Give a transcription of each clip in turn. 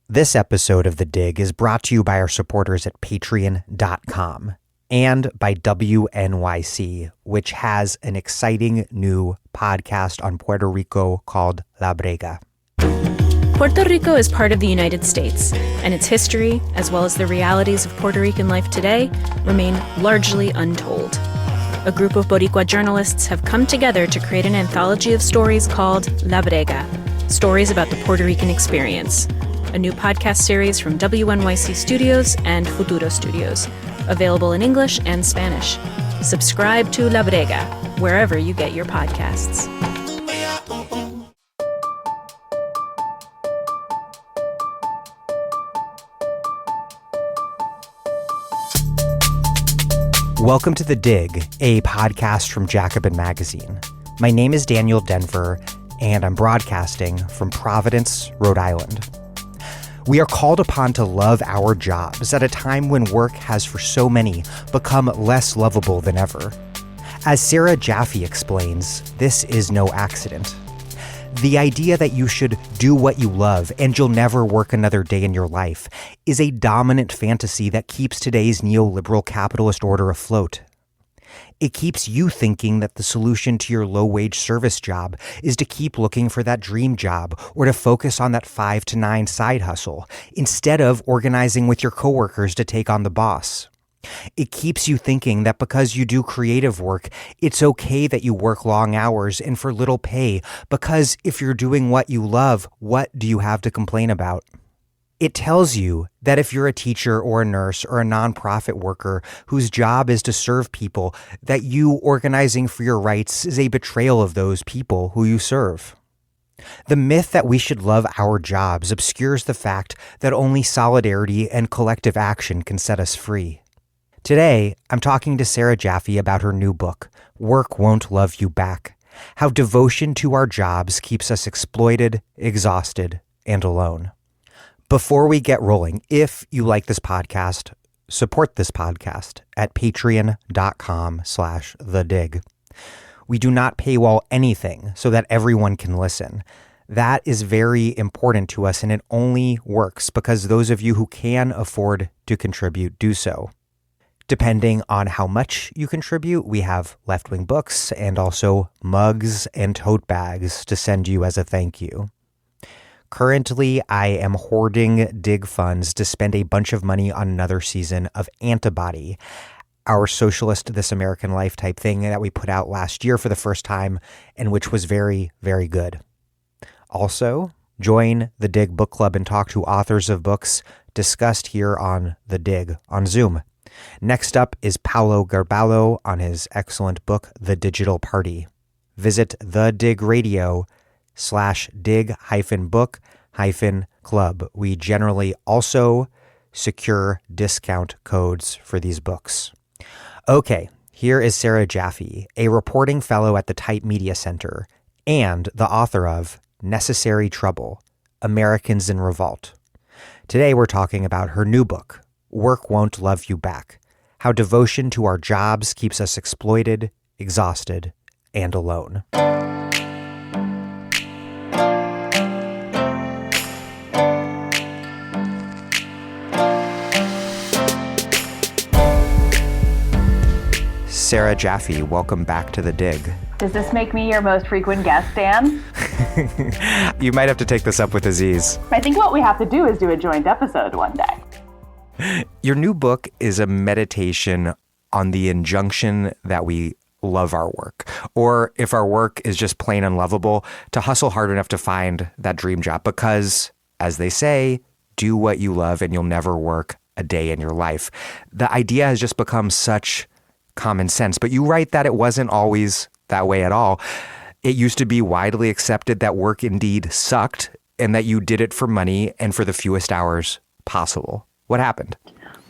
This episode of The Dig is brought to you by our supporters at patreon.com and by WNYC, which has an exciting new podcast on Puerto Rico called La Brega. Puerto Rico is part of the United States, and its history, as well as the realities of Puerto Rican life today, remain largely untold. A group of Boricua journalists have come together to create an anthology of stories called La Brega, stories about the Puerto Rican experience, a new podcast series from WNYC Studios and Futuro Studios, available in English and Spanish. Subscribe to La Brega, wherever you get your podcasts. Welcome to The Dig, a podcast from Jacobin Magazine. My name is Daniel Denver, and I'm broadcasting from Providence, Rhode Island. We are called upon to love our jobs at a time when work has for so many become less lovable than ever. As Sarah Jaffe explains, this is no accident. The idea that you should do what you love and you'll never work another day in your life is a dominant fantasy that keeps today's neoliberal capitalist order afloat. It keeps you thinking that the solution to your low-wage service job is to keep looking for that dream job or to focus on that 5 to 9 side hustle instead of organizing with your coworkers to take on the boss. It keeps you thinking that because you do creative work, it's okay that you work long hours and for little pay, because if you're doing what you love, what do you have to complain about? It tells you that if you're a teacher or a nurse or a nonprofit worker whose job is to serve people, that you organizing for your rights is a betrayal of those people who you serve. The myth that we should love our jobs obscures the fact that only solidarity and collective action can set us free. Today, I'm talking to Sarah Jaffe about her new book, Work Won't Love You Back: How Devotion to Our Jobs Keeps Us Exploited, Exhausted, and Alone. Before we get rolling, if you like this podcast, support this podcast at patreon.com/thedig. We do not paywall anything so that everyone can listen. That is very important to us, and it only works because those of you who can afford to contribute do so. Depending on how much you contribute, we have left-wing books and also mugs and tote bags to send you as a thank you. Currently, I am hoarding Dig funds to spend a bunch of money on another season of Antibody, our socialist This American Life type thing that we put out last year for the first time and which was very, very good. Also, join the Dig Book Club and talk to authors of books discussed here on The Dig on Zoom. Next up is Paolo Gerbaudo on his excellent book, The Digital Party. Visit thedigradio.com/dig-book-club. We generally also secure discount codes for these books. Okay, here is Sarah Jaffe, a reporting fellow at the Type Media Center and the author of Necessary Trouble: Americans in Revolt. Today we're talking about her new book, Work Won't Love You Back: How Devotion to Our Jobs Keeps Us Exploited, Exhausted, and Alone. Sarah Jaffe, welcome back to The Dig. Does this make me your most frequent guest, Dan? You might have to take this up with Aziz. I think what we have to do is do a joint episode one day. Your new book is a meditation on the injunction that we love our work, or if our work is just plain unlovable, to hustle hard enough to find that dream job because, as they say, do what you love and you'll never work a day in your life. The idea has just become such common sense, but you write that it wasn't always that way at all. It used to be widely accepted that work indeed sucked and that you did it for money and for the fewest hours possible. What happened?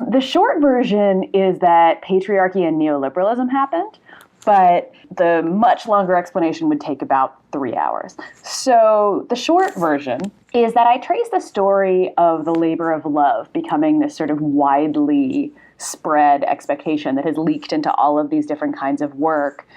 The short version is that patriarchy and neoliberalism happened, but the much longer explanation would take about 3 hours. So the short version is that I trace the story of the labor of love becoming this sort of widely spread expectation that has leaked into all of these different kinds of work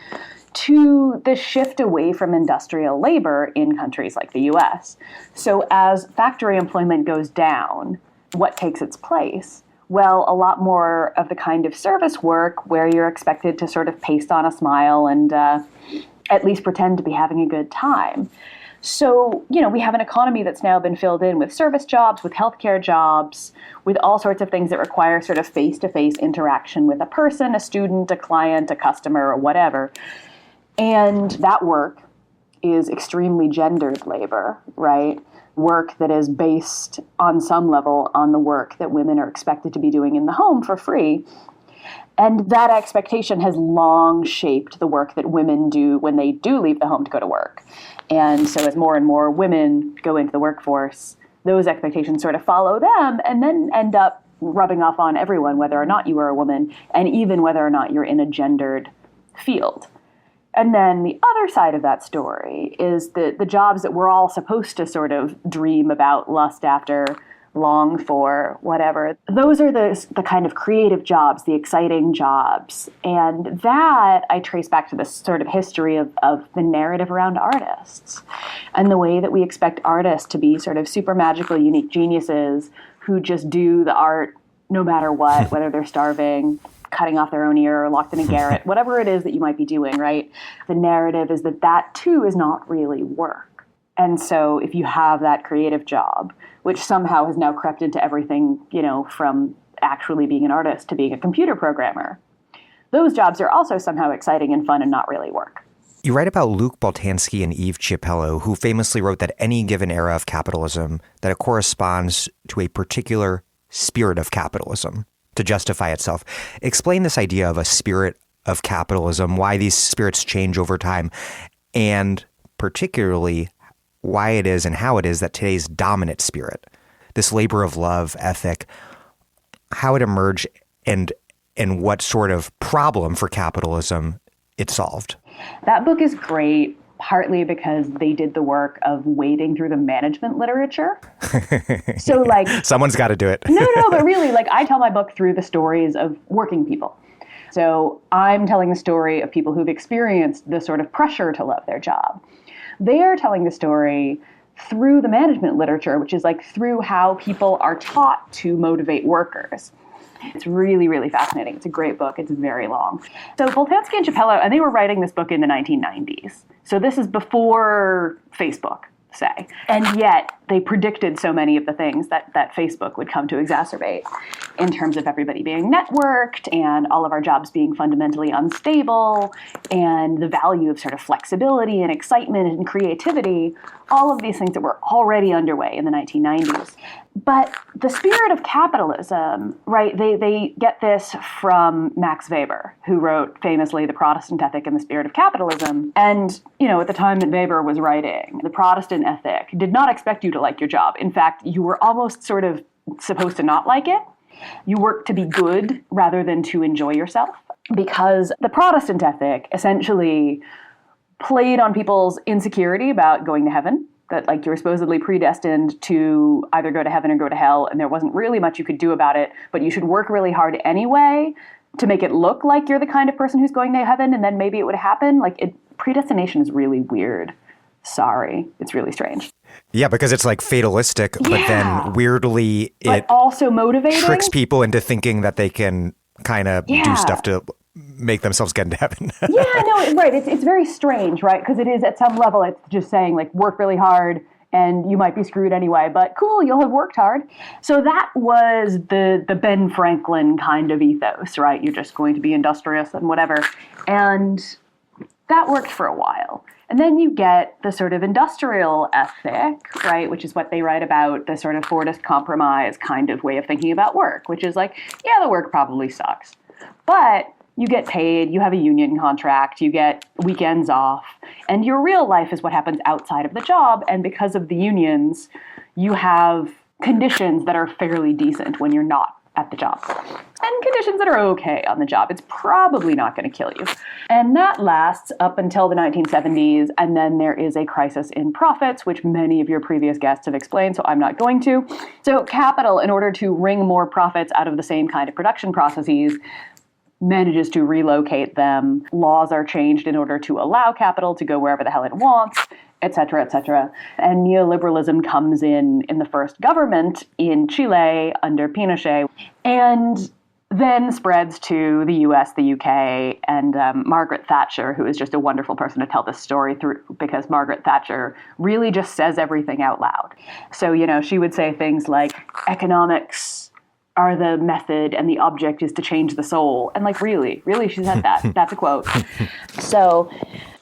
to the shift away from industrial labor in countries like the US. So as factory employment goes down, what takes its place? Well, a lot more of the kind of service work where you're expected to sort of paste on a smile and at least pretend to be having a good time. So, we have an economy that's now been filled in with service jobs, with healthcare jobs, with all sorts of things that require sort of face-to-face interaction with a person, a student, a client, a customer, or whatever. And that work is extremely gendered labor, right? Work that is based on some level on the work that women are expected to be doing in the home for free. And that expectation has long shaped the work that women do when they do leave the home to go to work. And so as more and more women go into the workforce, those expectations sort of follow them and then end up rubbing off on everyone, whether or not you are a woman, and even whether or not you're in a gendered field. And then the other side of that story is the jobs that we're all supposed to sort of dream about, lust after, long for, whatever. Those are the kind of creative jobs, the exciting jobs. And that I trace back to this sort of history of the narrative around artists and the way that we expect artists to be sort of super magical, unique geniuses who just do the art no matter what, whether they're starving, cutting off their own ear, or locked in a garret, whatever it is that you might be doing, right? The narrative is that too is not really work. And so if you have that creative job, which somehow has now crept into everything, from actually being an artist to being a computer programmer, those jobs are also somehow exciting and fun and not really work. You write about Luke Boltanski and Eve Chiapello, who famously wrote that any given era of capitalism, that it corresponds to a particular spirit of capitalism to justify itself. Explain this idea of a spirit of capitalism, why these spirits change over time, and particularly why it is and how it is that today's dominant spirit, this labor of love ethic, how it emerged and what sort of problem for capitalism it solved. That book is great, partly because they did the work of wading through the management literature. So someone's got to do it. No, but really, I tell my book through the stories of working people. So I'm telling the story of people who've experienced the sort of pressure to love their job. They are telling the story through the management literature, which is through how people are taught to motivate workers. It's really, really fascinating. It's a great book. It's very long. So Boltanski and Chiapello, and they were writing this book in the 1990s. So this is before Facebook, say. And yet they predicted so many of the things that Facebook would come to exacerbate in terms of everybody being networked and all of our jobs being fundamentally unstable and the value of sort of flexibility and excitement and creativity, all of these things that were already underway in the 1990s. But the spirit of capitalism, right, they get this from Max Weber, who wrote famously The Protestant Ethic and the Spirit of Capitalism. And, at the time that Weber was writing, the Protestant ethic did not expect you to like your job. In fact, you were almost sort of supposed to not like it. You worked to be good rather than to enjoy yourself, because the Protestant ethic essentially played on people's insecurity about going to heaven, that you were supposedly predestined to either go to heaven or go to hell, and there wasn't really much you could do about it, but you should work really hard anyway to make it look like you're the kind of person who's going to heaven, and then maybe it would happen. Predestination is really weird. Sorry. It's really strange. Yeah, because it's fatalistic, but then weirdly it also motivating. Tricks people into thinking that they can kind of do stuff to make themselves get into heaven. Right. It's very strange, right? Because it is at some level, it's just saying work really hard and you might be screwed anyway, but cool, you'll have worked hard. So that was the Ben Franklin kind of ethos, right? You're just going to be industrious and whatever. And that worked for a while. And then you get the sort of industrial ethic, right, which is what they write about, the sort of Fordist compromise kind of way of thinking about work, which is the work probably sucks. But you get paid, you have a union contract, you get weekends off, and your real life is what happens outside of the job. And because of the unions, you have conditions that are fairly decent when you're not at the job. And conditions that are okay on the job. It's probably not going to kill you. And that lasts up until the 1970s, and then there is a crisis in profits, which many of your previous guests have explained, so I'm not going to. So capital, in order to wring more profits out of the same kind of production processes, manages to relocate them. Laws are changed in order to allow capital to go wherever the hell it wants, et cetera, et cetera. And neoliberalism comes in the first government in Chile under Pinochet, and then spreads to the US, the UK, and Margaret Thatcher, who is just a wonderful person to tell this story through, because Margaret Thatcher really just says everything out loud. So, she would say things like, economics are the method and the object is to change the soul. And really, she said that. That's a quote. So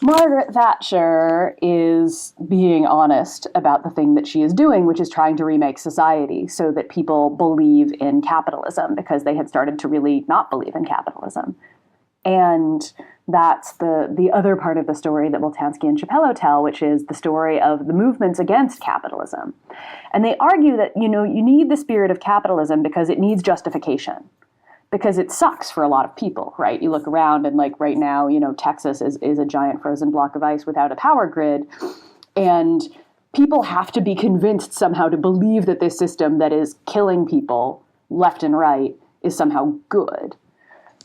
Margaret Thatcher is being honest about the thing that she is doing, which is trying to remake society so that people believe in capitalism, because they had started to really not believe in capitalism. And that's the other part of the story that Boltanski and Chiapello tell, which is the story of the movements against capitalism. And they argue that, you need the spirit of capitalism because it needs justification, because it sucks for a lot of people, right? You look around and right now, Texas is a giant frozen block of ice without a power grid. And people have to be convinced somehow to believe that this system that is killing people left and right is somehow good.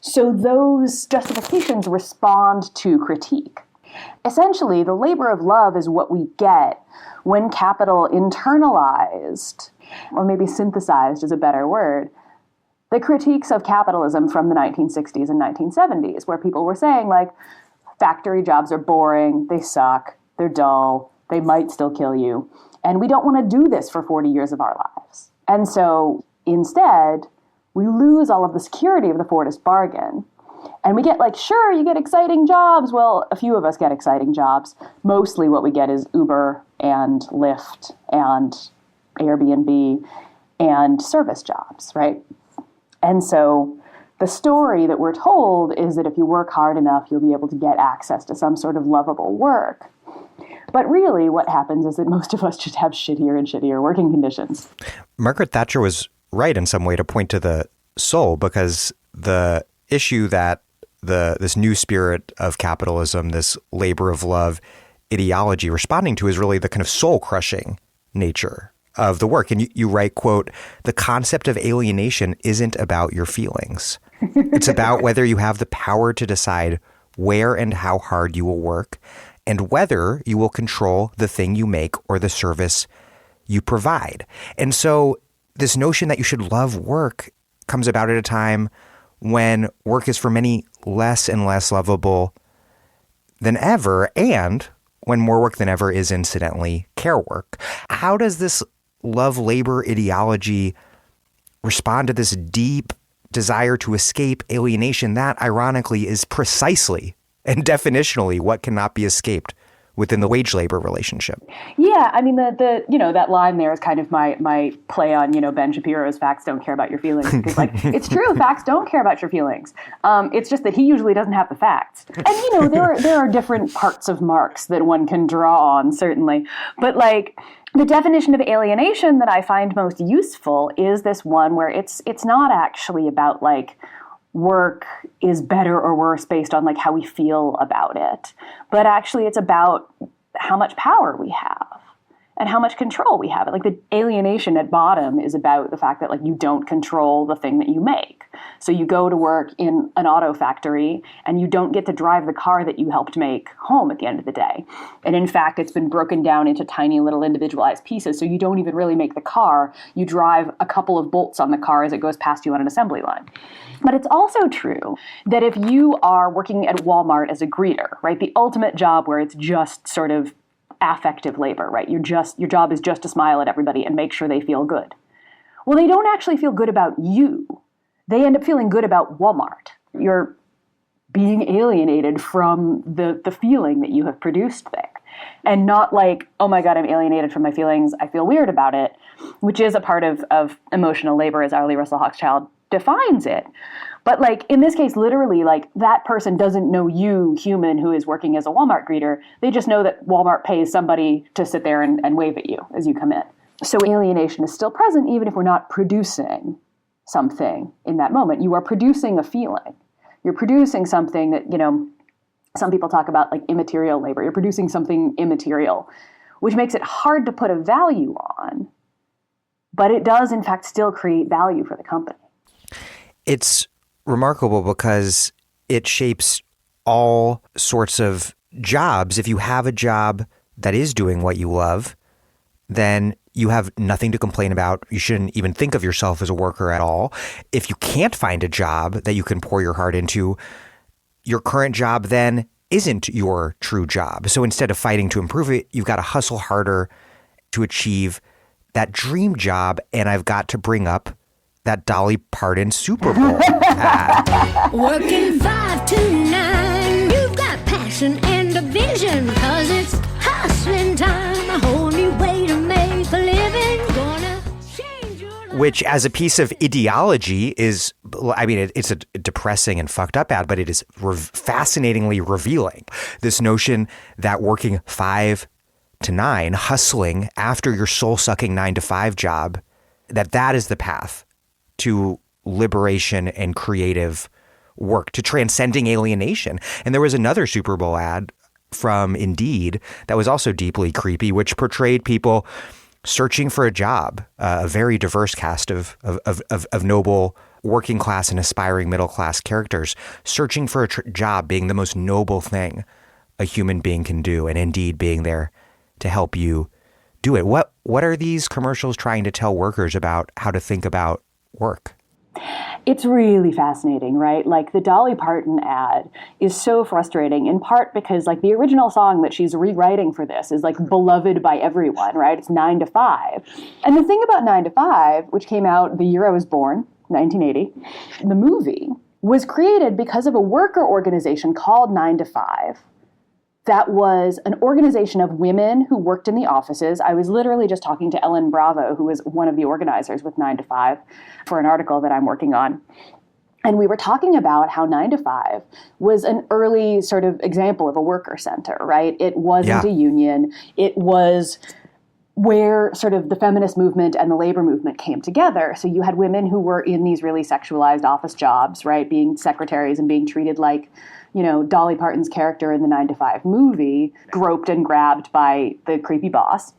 So those justifications respond to critique. Essentially, the labor of love is what we get when capital internalized, or maybe synthesized is a better word, the critiques of capitalism from the 1960s and 1970s, where people were saying, factory jobs are boring, they suck, they're dull, they might still kill you, and we don't want to do this for 40 years of our lives. And so instead, we lose all of the security of the Fordist bargain. And we get sure, you get exciting jobs. Well, a few of us get exciting jobs. Mostly what we get is Uber and Lyft and Airbnb and service jobs, right? And so the story that we're told is that if you work hard enough, you'll be able to get access to some sort of lovable work. But really what happens is that most of us just have shittier and shittier working conditions. Margaret Thatcher was right in some way to point to the soul, because the issue that this new spirit of capitalism, this labor of love ideology responding to, is really the kind of soul-crushing nature of the work. And you write, quote, "The concept of alienation isn't about your feelings. It's about whether you have the power to decide where and how hard you will work, and whether you will control the thing you make or the service you provide." And so this notion that you should love work comes about at a time when work is for many less and less lovable than ever, and when more work than ever is incidentally care work. How does this love labor ideology respond to this deep desire to escape alienation that, ironically, is precisely and definitionally what cannot be escaped within the wage labor relationship? Yeah, I mean, that line there is kind of my play on, Ben Shapiro's "Facts don't care about your feelings." Because it's true, facts don't care about your feelings. It's just that he usually doesn't have the facts. And, there are different parts of Marx that one can draw on, certainly. But the definition of alienation that I find most useful is this one where it's not actually about work is better or worse based on how we feel about it. But actually it's about how much power we have and how much control we have. The alienation at bottom is about the fact that you don't control the thing that you make. So you go to work in an auto factory and you don't get to drive the car that you helped make home at the end of the day. And in fact, it's been broken down into tiny little individualized pieces. So you don't even really make the car. You drive a couple of bolts on the car as it goes past you on an assembly line. But it's also true that if you are working at Walmart as a greeter, right, the ultimate job where it's just sort of affective labor, right? Your job is just to smile at everybody and make sure they feel good. Well, they don't actually feel good about you. They end up feeling good about Walmart. You're being alienated from the feeling that you have produced there. And not oh my God, I'm alienated from my feelings, I feel weird about it, which is a part of emotional labor as Arlie Russell Hochschild defines it. But in this case, literally, that person doesn't know you, human, who is working as a Walmart greeter. They just know that Walmart pays somebody to sit there and wave at you as you come in. So alienation is still present, even if we're not producing something in that moment. You are producing a feeling. You're producing something that, some people talk about immaterial labor. You're producing something immaterial, which makes it hard to put a value on. But it does, in fact, still create value for the company. It's remarkable because it shapes all sorts of jobs. If you have a job that is doing what you love, then you have nothing to complain about. You shouldn't even think of yourself as a worker at all. If you can't find a job that you can pour your heart into, your current job then isn't your true job. So instead of fighting to improve it, you've got to hustle harder to achieve that dream job. And I've got to bring up that Dolly Parton Super Bowl ad. Working 5 to 9, you've got passion and a vision, 'cause it's hustling time, a whole new way to make a living, gonna change your life. Which, as a piece of ideology, is, I mean, it's a depressing and fucked up ad, but it is fascinatingly revealing. This notion that working 5 to 9, hustling after your soul-sucking 9-to-5 job, that is the path to liberation and creative work, to transcending alienation. And there was another Super Bowl ad from Indeed that was also deeply creepy, which portrayed people searching for a job, a very diverse cast of noble working class and aspiring middle class characters, searching for a job being the most noble thing a human being can do, and Indeed being there to help you do it. What are these commercials trying to tell workers about how to think about work? It's really fascinating, right? Like the Dolly Parton ad is so frustrating, in part because like the original song that she's rewriting for this is like beloved by everyone, right? It's 9 to 5. And the thing about 9 to 5, which came out the year I was born, 1980, the movie was created because of a worker organization called 9 to 5. That was an organization of women who worked in the offices. I was literally just talking to Ellen Bravo, who was one of the organizers with 9 to 5, for an article that I'm working on. And we were talking about how 9 to 5 was an early sort of example of a worker center, right? It wasn't a union. It was where sort of the feminist movement and the labor movement came together. So you had women who were in these really sexualized office jobs, right? Being secretaries and being treated like, you know, Dolly Parton's character in the 9 to 5 movie, groped and grabbed by the creepy boss.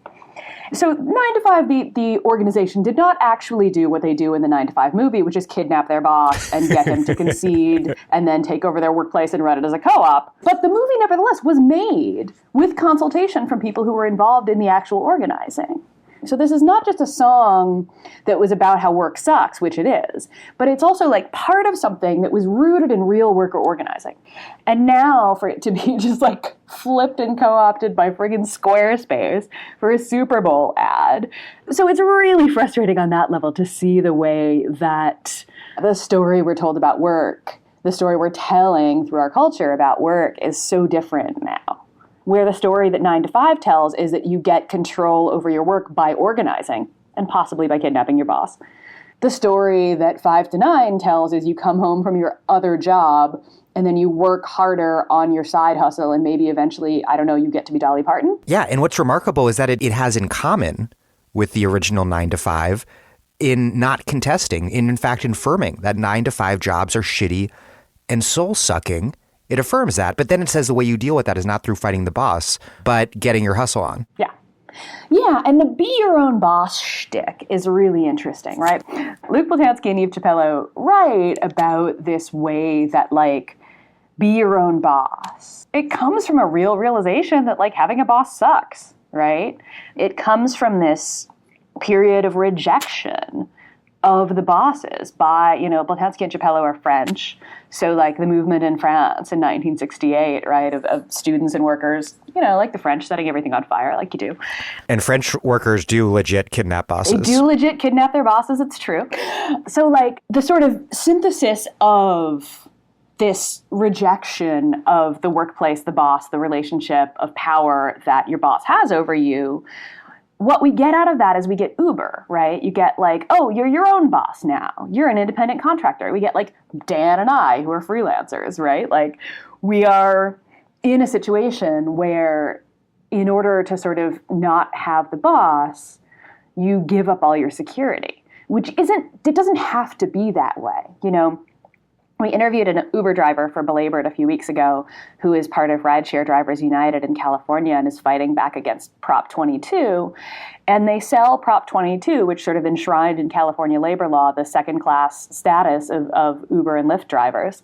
So 9 to 5, the organization did not actually do what they do in the 9 to 5 movie, which is kidnap their boss and get him to concede and then take over their workplace and run it as a co-op. But the movie, nevertheless, was made with consultation from people who were involved in the actual organizing. So this is not just a song that was about how work sucks, which it is, but it's also like part of something that was rooted in real worker organizing. And now for it to be just like flipped and co-opted by friggin' Squarespace for a Super Bowl ad. So it's really frustrating on that level to see the way that the story we're told about work, the story we're telling through our culture about work is so different now. Where the story that 9 to 5 tells is that you get control over your work by organizing and possibly by kidnapping your boss. The story that 5 to 9 tells is you come home from your other job and then you work harder on your side hustle and maybe eventually, I don't know, you get to be Dolly Parton. Yeah, and what's remarkable is that it has in common with the original 9 to 5 in not contesting, in fact affirming that 9 to 5 jobs are shitty and soul-sucking. It affirms that, but then it says the way you deal with that is not through fighting the boss, but getting your hustle on. Yeah. Yeah, and the be your own boss shtick is really interesting, right? Luke Boltanski and Eve Capello write about this way that, like, be your own boss. It comes from a real realization that, like, having a boss sucks, right? It comes from this period of rejection of the bosses by, you know, Boltanski and Capello are French. So like the movement in France in 1968, right, of students and workers, you know, like the French setting everything on fire like you do. And French workers do legit kidnap bosses. They do legit kidnap their bosses, it's true. So like the sort of synthesis of this rejection of the workplace, the boss, the relationship of power that your boss has over you, what we get out of that is we get Uber, right? You get like, oh, you're your own boss now. You're an independent contractor. We get like Dan and I, who are freelancers, right? Like we are in a situation where in order to sort of not have the boss, you give up all your security, which it doesn't have to be that way. You know, We interviewed an Uber driver for Belabored a few weeks ago who is part of Rideshare Drivers United in California and is fighting back against Prop 22. And they sell Prop 22, which sort of enshrined in California labor law the second-class status of Uber and Lyft drivers.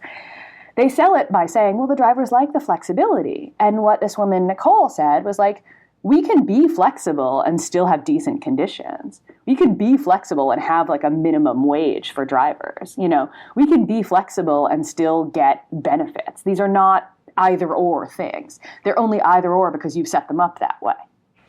They sell it by saying, well, the drivers like the flexibility. And what this woman, Nicole, said was like, we can be flexible and still have decent conditions. We can be flexible and have like a minimum wage for drivers. You know, we can be flexible and still get benefits. These are not either or things. They're only either or because you've set them up that way.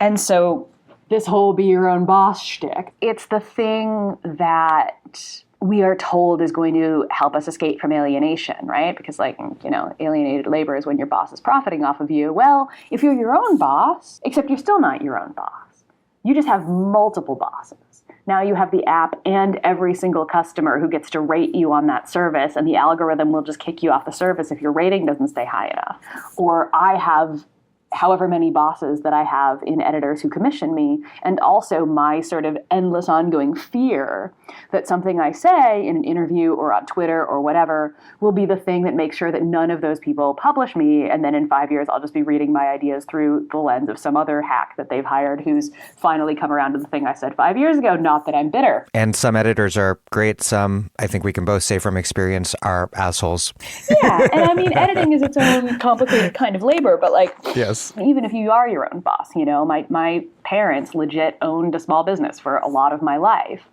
And so this whole be your own boss shtick, it's the thing that we are told is going to help us escape from alienation, right? Because like, you know, alienated labor is when your boss is profiting off of you. Well, if you're your own boss, except you're still not your own boss. You just have multiple bosses. Now you have the app and every single customer who gets to rate you on that service, and the algorithm will just kick you off the service if your rating doesn't stay high enough. Or I have however many bosses that I have in editors who commission me, and also my sort of endless ongoing fear that something I say in an interview or on Twitter or whatever will be the thing that makes sure that none of those people publish me, and then in 5 years I'll just be reading my ideas through the lens of some other hack that they've hired who's finally come around to the thing I said 5 years ago, not that I'm bitter. And some editors are great, some, I think we can both say from experience, are assholes. Yeah, and I mean, editing is its own complicated kind of labor, but like, yes. Even if you are your own boss, you know, my parents legit owned a small business for a lot of my life.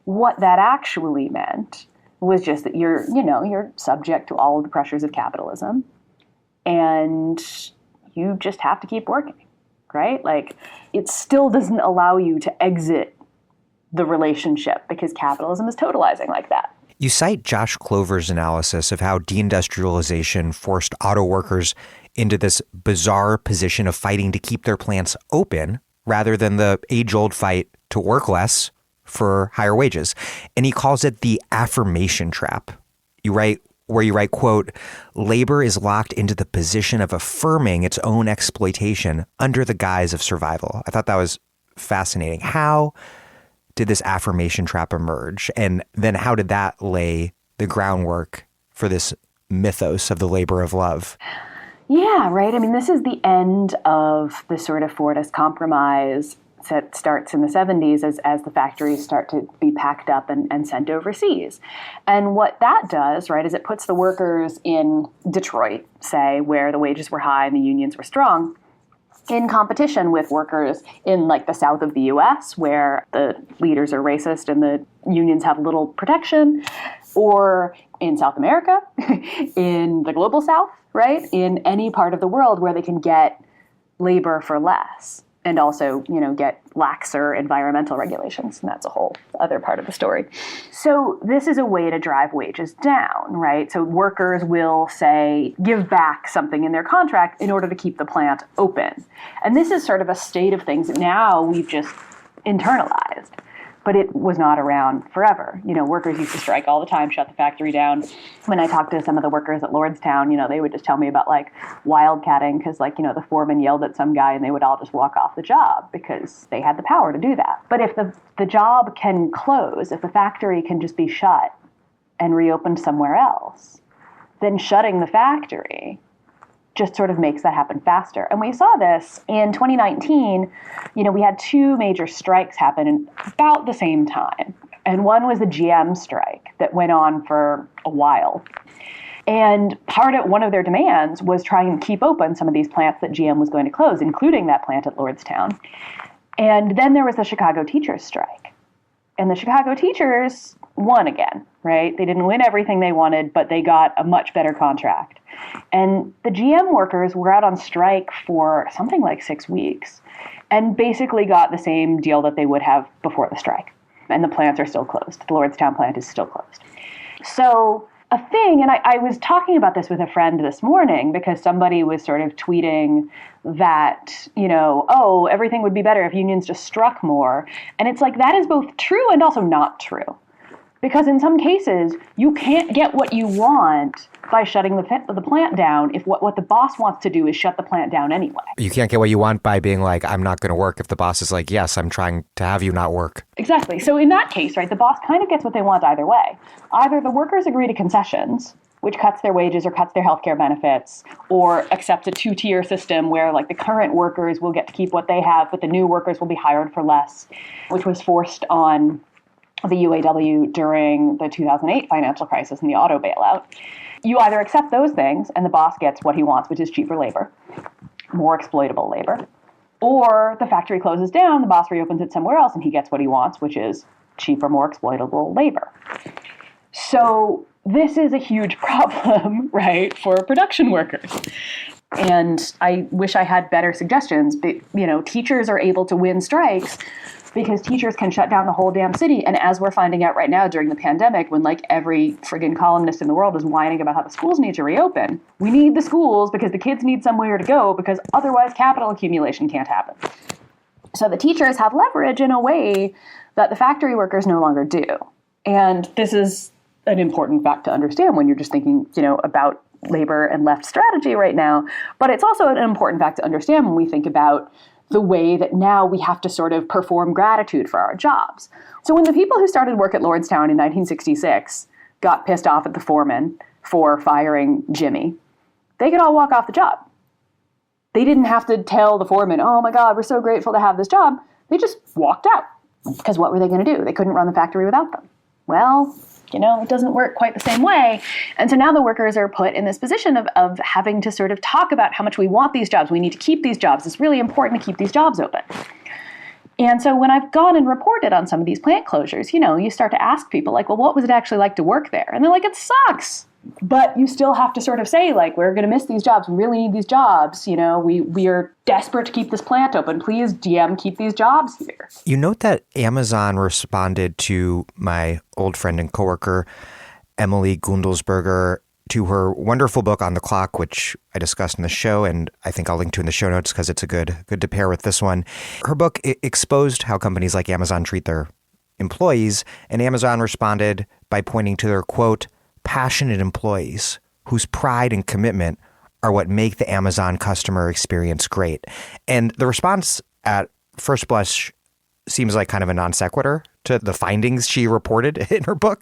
What that actually meant was just that you're subject to all of the pressures of capitalism, and you just have to keep working, right? Like, it still doesn't allow you to exit the relationship because capitalism is totalizing like that. You cite Josh Clover's analysis of how deindustrialization forced auto workers into this bizarre position of fighting to keep their plants open rather than the age-old fight to work less for higher wages. And he calls it the affirmation trap. You write, quote, labor is locked into the position of affirming its own exploitation under the guise of survival. I thought that was fascinating. How did this affirmation trap emerge? And then how did that lay the groundwork for this mythos of the labor of love? Yeah, right. I mean, this is the end of the sort of Fordist compromise that starts in the 70s as the factories start to be packed up and sent overseas. And what that does, right, is it puts the workers in Detroit, say, where the wages were high and the unions were strong, in competition with workers in like the south of the U.S., where the leaders are racist and the unions have little protection, or in South America, in the global south, right? In any part of the world where they can get labor for less and also, you know, get laxer environmental regulations. And that's a whole other part of the story. So this is a way to drive wages down, right? So workers will say, give back something in their contract in order to keep the plant open. And this is sort of a state of things that now we've just internalized. But it was not around forever. You know, workers used to strike all the time, shut the factory down. When I talked to some of the workers at Lordstown, you know, they would just tell me about like wildcatting because like, you know, the foreman yelled at some guy and they would all just walk off the job because they had the power to do that. But if the job can close, if the factory can just be shut and reopened somewhere else, then shutting the factory just sort of makes that happen faster. And we saw this in 2019. You know, we had two major strikes happen in about the same time. And one was the GM strike that went on for a while. And one of their demands was trying to keep open some of these plants that GM was going to close, including that plant at Lordstown. And then there was the Chicago teachers strike. And the Chicago teachers won again, right? They didn't win everything they wanted, but they got a much better contract. And the GM workers were out on strike for something like 6 weeks and basically got the same deal that they would have before the strike. And the plants are still closed. The Lordstown plant is still closed. So a thing, and I was talking about this with a friend this morning because somebody was sort of tweeting that, you know, oh, everything would be better if unions just struck more. And it's like, that is both true and also not true. Because in some cases, you can't get what you want by shutting the plant down if what the boss wants to do is shut the plant down anyway. You can't get what you want by being like, I'm not going to work if the boss is like, yes, I'm trying to have you not work. Exactly. So in that case, right, the boss kind of gets what they want either way. Either the workers agree to concessions which cuts their wages or cuts their healthcare benefits, or accepts a two-tier system where like the current workers will get to keep what they have, but the new workers will be hired for less, which was forced on the UAW during the 2008 financial crisis and the auto bailout. You either accept those things and the boss gets what he wants, which is cheaper labor, more exploitable labor, or the factory closes down, the boss reopens it somewhere else, and he gets what he wants, which is cheaper, more exploitable labor. So this is a huge problem, right, for production workers. And I wish I had better suggestions, but, teachers are able to win strikes because teachers can shut down the whole damn city. And as we're finding out right now during the pandemic, when like every friggin' columnist in the world is whining about how the schools need to reopen, we need the schools because the kids need somewhere to go because otherwise capital accumulation can't happen. So the teachers have leverage in a way that the factory workers no longer do. And this is an important fact to understand when you're just thinking, about labor and left strategy right now. But it's also an important fact to understand when we think about the way that now we have to sort of perform gratitude for our jobs. So when the people who started work at Lordstown in 1966 got pissed off at the foreman for firing Jimmy, they could all walk off the job. They didn't have to tell the foreman, oh my God, we're so grateful to have this job. They just walked out. Because what were they going to do? They couldn't run the factory without them. Well, it doesn't work quite the same way. And so now the workers are put in this position of having to sort of talk about how much we want these jobs. We need to keep these jobs. It's really important to keep these jobs open. And so when I've gone and reported on some of these plant closures, you start to ask people like, well, what was it actually like to work there? And they're like, it sucks. But you still have to sort of say, like, we're going to miss these jobs. We really need these jobs. We are desperate to keep this plant open. Please, GM, keep these jobs here. You note that Amazon responded to my old friend and coworker, Emily Gundelsberger, to her wonderful book On the Clock, which I discussed in the show, and I think I'll link to in the show notes because it's a good to pair with this one. Her book exposed how companies like Amazon treat their employees, and Amazon responded by pointing to their, quote, passionate employees whose pride and commitment are what make the Amazon customer experience great. And the response at first blush seems like kind of a non sequitur to the findings she reported in her book.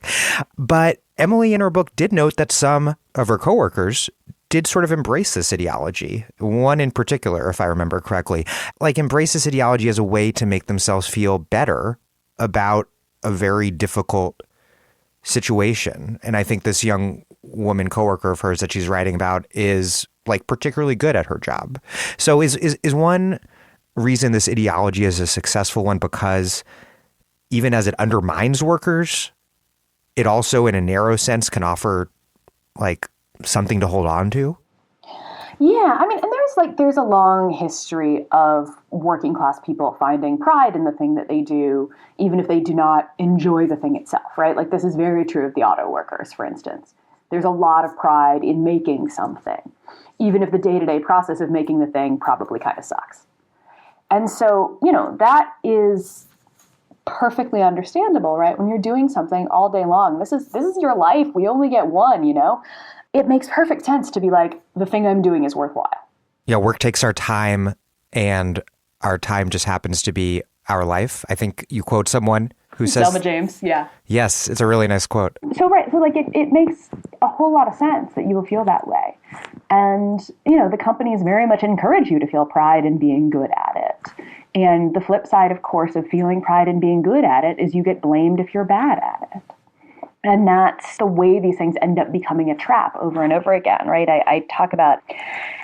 But Emily in her book did note that some of her coworkers did sort of embrace this ideology. One in particular, if I remember correctly, like embrace this ideology as a way to make themselves feel better about a very difficult situation. And I think this young woman coworker of hers that she's writing about is like particularly good at her job. So is one reason this ideology is a successful one because even as it undermines workers, it also in a narrow sense can offer like something to hold on to? Yeah, I mean, and there's a long history of working class people finding pride in the thing that they do, even if they do not enjoy the thing itself, right? Like this is very true of the auto workers, for instance. There's a lot of pride in making something, even if the day-to-day process of making the thing probably kind of sucks. And so, that is perfectly understandable, right? When you're doing something all day long, this is your life. We only get one, It makes perfect sense to be like, the thing I'm doing is worthwhile. Yeah, work takes our time, and our time just happens to be our life. I think you quote someone who says... Selma James, yeah. Yes, it's a really nice quote. So it makes a whole lot of sense that you will feel that way. And, the companies very much encourage you to feel pride in being good at it. And the flip side, of course, of feeling pride in being good at it is you get blamed if you're bad at it. And that's the way these things end up becoming a trap over and over again, right? I talk about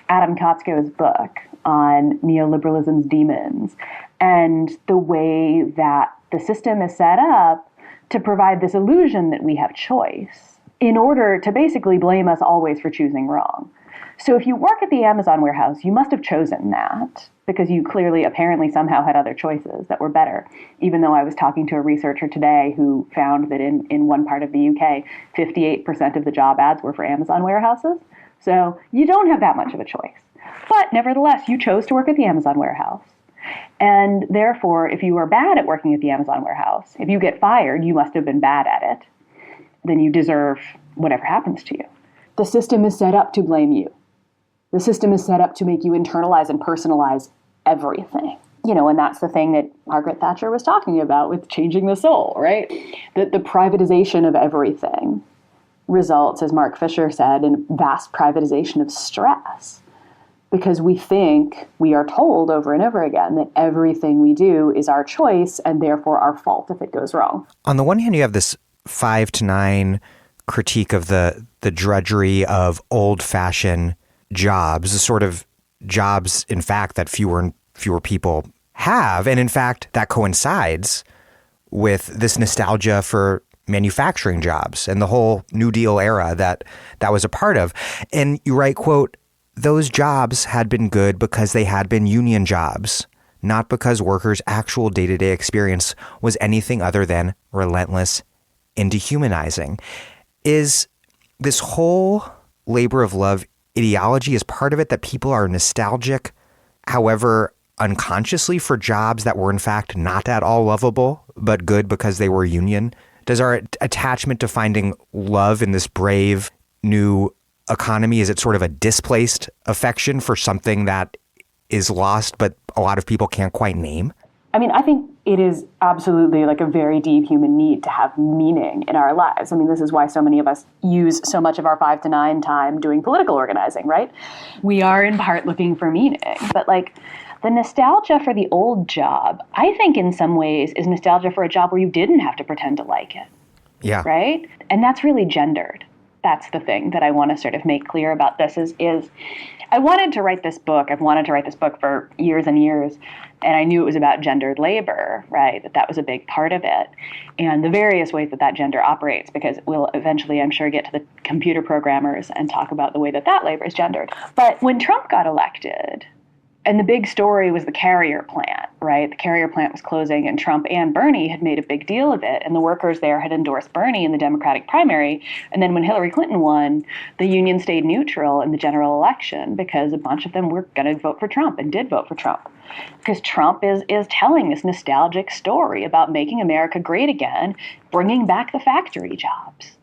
Adam Kotsko's book on neoliberalism's demons and the way that the system is set up to provide this illusion that we have choice in order to basically blame us always for choosing wrong. So if you work at the Amazon warehouse, you must have chosen that because you clearly, apparently, somehow had other choices that were better. Even though I was talking to a researcher today who found that in one part of the UK, 58% of the job ads were for Amazon warehouses. So you don't have that much of a choice. But nevertheless, you chose to work at the Amazon warehouse. And therefore, if you are bad at working at the Amazon warehouse, if you get fired, you must have been bad at it. Then you deserve whatever happens to you. The system is set up to blame you. The system is set up to make you internalize and personalize everything. And that's the thing that Margaret Thatcher was talking about with changing the soul, right? The privatization of everything results, as Mark Fisher said, in vast privatization of stress. Because we think, we are told over and over again, that everything we do is our choice and therefore our fault if it goes wrong. On the one hand, you have this 5 to 9 critique of the drudgery of old-fashioned jobs, the sort of jobs, in fact, that fewer and fewer people have. And in fact, that coincides with this nostalgia for manufacturing jobs and the whole New Deal era that was a part of. And you write, quote, "Those jobs had been good because they had been union jobs, not because workers' actual day-to-day experience was anything other than relentless and dehumanizing." Is this whole labor of love ideology is part of it, that people are nostalgic, however unconsciously, for jobs that were in fact not at all lovable, but good because they were union? Does our attachment to finding love in this brave new economy, is it sort of a displaced affection for something that is lost, but a lot of people can't quite name? I mean, I think it is absolutely like a very deep human need to have meaning in our lives. I mean, this is why so many of us use so much of our 5 to 9 time doing political organizing, right? We are in part looking for meaning. But like the nostalgia for the old job, I think in some ways is nostalgia for a job where you didn't have to pretend to like it. Yeah. Right? And that's really gendered. That's the thing that I want to sort of make clear about this is I wanted to write this book. I've wanted to write this book for years and years. And I knew it was about gendered labor, right? That was a big part of it. And the various ways that gender operates, because we'll eventually, I'm sure, get to the computer programmers and talk about the way that labor is gendered. But when Trump got elected, and the big story was the carrier plant, right? The carrier plant was closing, and Trump and Bernie had made a big deal of it. And the workers there had endorsed Bernie in the Democratic primary. And then when Hillary Clinton won, the union stayed neutral in the general election because a bunch of them were going to vote for Trump and did vote for Trump. Because Trump is telling this nostalgic story about making America great again, bringing back the factory jobs,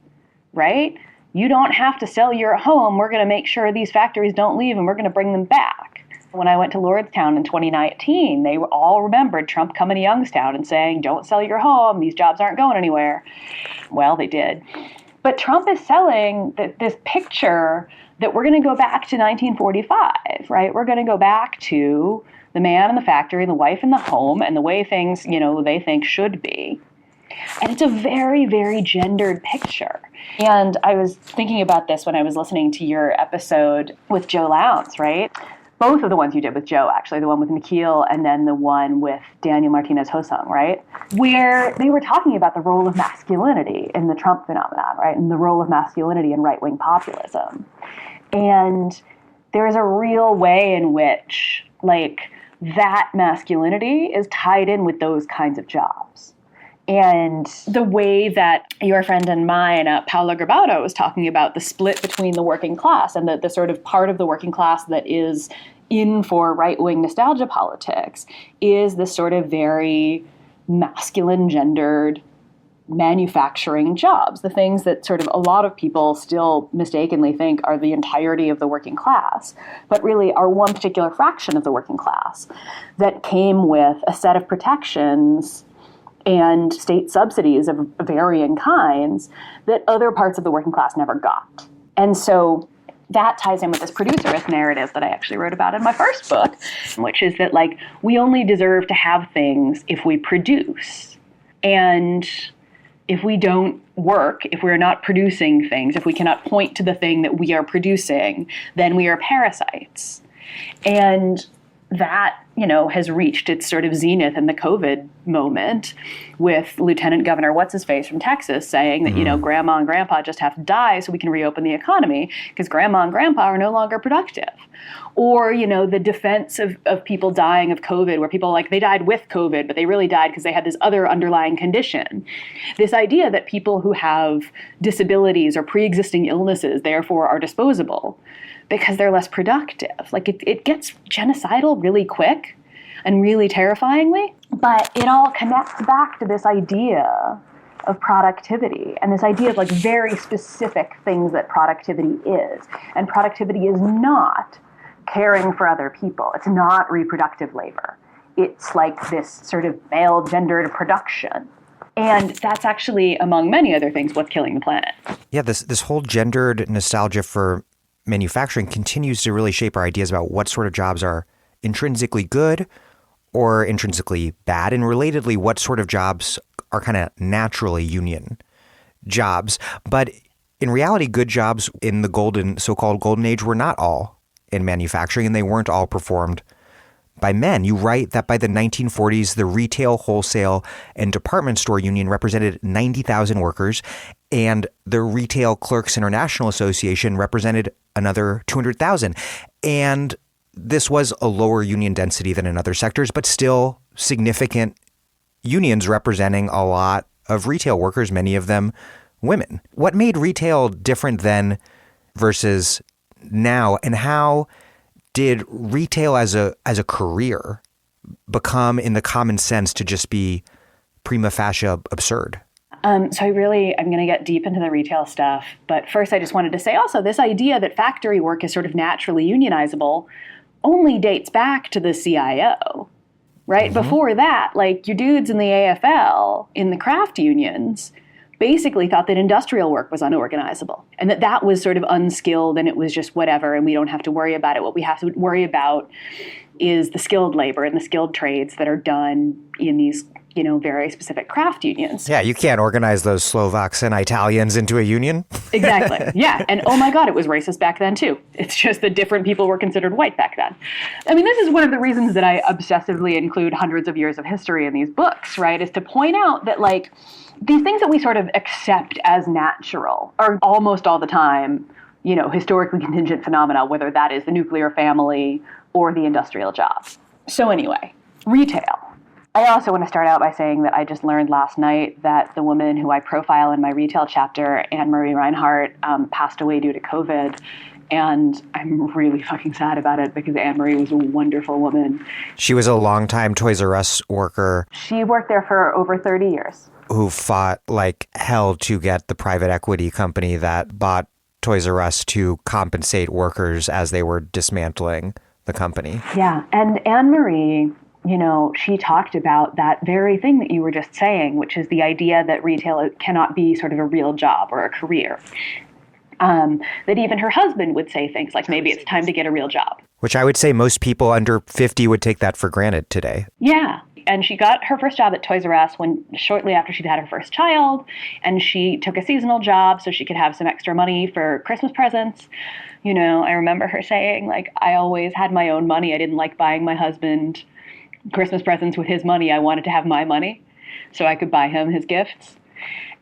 right? You don't have to sell your home. We're going to make sure these factories don't leave, and we're going to bring them back. When I went to Lordstown in 2019, they all remembered Trump coming to Youngstown and saying, don't sell your home, these jobs aren't going anywhere. Well, they did. But Trump is selling this picture that we're going to go back to 1945, right? We're going to go back to the man in the factory, the wife in the home, and the way things, they think should be. And it's a very, very gendered picture. And I was thinking about this when I was listening to your episode with Joe Lowndes, right? Both of the ones you did with Joe, actually, the one with Nikhil and then the one with Daniel Martinez-Hosung, right? Where they were talking about the role of masculinity in the Trump phenomenon, right? And the role of masculinity in right-wing populism. And there is a real way in which, that masculinity is tied in with those kinds of jobs. And the way that your friend and mine, Paolo Gerbaudo, was talking about the split between the working class and the sort of part of the working class that is in for right-wing nostalgia politics is this sort of very masculine, gendered manufacturing jobs, the things that sort of a lot of people still mistakenly think are the entirety of the working class, but really are one particular fraction of the working class that came with a set of protections and state subsidies of varying kinds that other parts of the working class never got. And so that ties in with this producerist narrative that I actually wrote about in my first book, which is that, we only deserve to have things if we produce. And if we don't work, if we're not producing things, if we cannot point to the thing that we are producing, then we are parasites. And that, has reached its sort of zenith in the COVID moment with Lieutenant Governor What's-His-Face from Texas saying that, grandma and grandpa just have to die so we can reopen the economy because grandma and grandpa are no longer productive. Or, the defense of people dying of COVID where people they died with COVID, but they really died because they had this other underlying condition. This idea that people who have disabilities or pre-existing illnesses therefore are disposable because they're less productive. It gets genocidal really quick and really terrifyingly, but it all connects back to this idea of productivity and this idea of very specific things that productivity is. And productivity is not caring for other people. It's not reproductive labor. It's this sort of male gendered production. And that's actually, among many other things, what's killing the planet. Yeah, this whole gendered nostalgia for manufacturing continues to really shape our ideas about what sort of jobs are intrinsically good or intrinsically bad, and relatedly, what sort of jobs are kind of naturally union jobs. But in reality, good jobs in the so-called golden age were not all in manufacturing, and they weren't all performed by men. You write that by the 1940s, the retail, wholesale, and department store union represented 90,000 workers, and the Retail Clerks International Association represented another 200,000. And this was a lower union density than in other sectors, but still significant unions representing a lot of retail workers, many of them women. What made retail different then versus now, and how did retail as a career become, in the common sense, to just be prima facie absurd? I'm going to get deep into the retail stuff. But first, I just wanted to say also, this idea that factory work is sort of naturally unionizable only dates back to the CIO, right? Mm-hmm. Before that, like your dudes in the AFL, in the craft unions, basically thought that industrial work was unorganizable and that was sort of unskilled and it was just whatever and we don't have to worry about it. What we have to worry about is the skilled labor and the skilled trades that are done in these, very specific craft unions. Yeah, you can't organize those Slovaks and Italians into a union. Exactly. Yeah. And oh my God, it was racist back then too. It's just that different people were considered white back then. I mean, this is one of the reasons that I obsessively include hundreds of years of history in these books, right? Is to point out that like these things that we sort of accept as natural are almost all the time, historically contingent phenomena, whether that is the nuclear family or the industrial job. So anyway, retail. I also want to start out by saying that I just learned last night that the woman who I profile in my retail chapter, Anne-Marie Reinhardt, passed away due to COVID. And I'm really fucking sad about it because Anne-Marie was a wonderful woman. She was a longtime Toys R Us worker. She worked there for over 30 years. Who fought like hell to get the private equity company that bought Toys R Us to compensate workers as they were dismantling the company. Yeah. And Anne-Marie, she talked about that very thing that you were just saying, which is the idea that retail cannot be sort of a real job or a career. That even her husband would say things like, maybe it's time to get a real job. Which I would say most people under 50 would take that for granted today. Yeah. And she got her first job at Toys R Us shortly after she'd had her first child, and she took a seasonal job so she could have some extra money for Christmas presents. I remember her saying, like, I always had my own money. I didn't like buying my husband Christmas presents with his money. I wanted to have my money so I could buy him his gifts.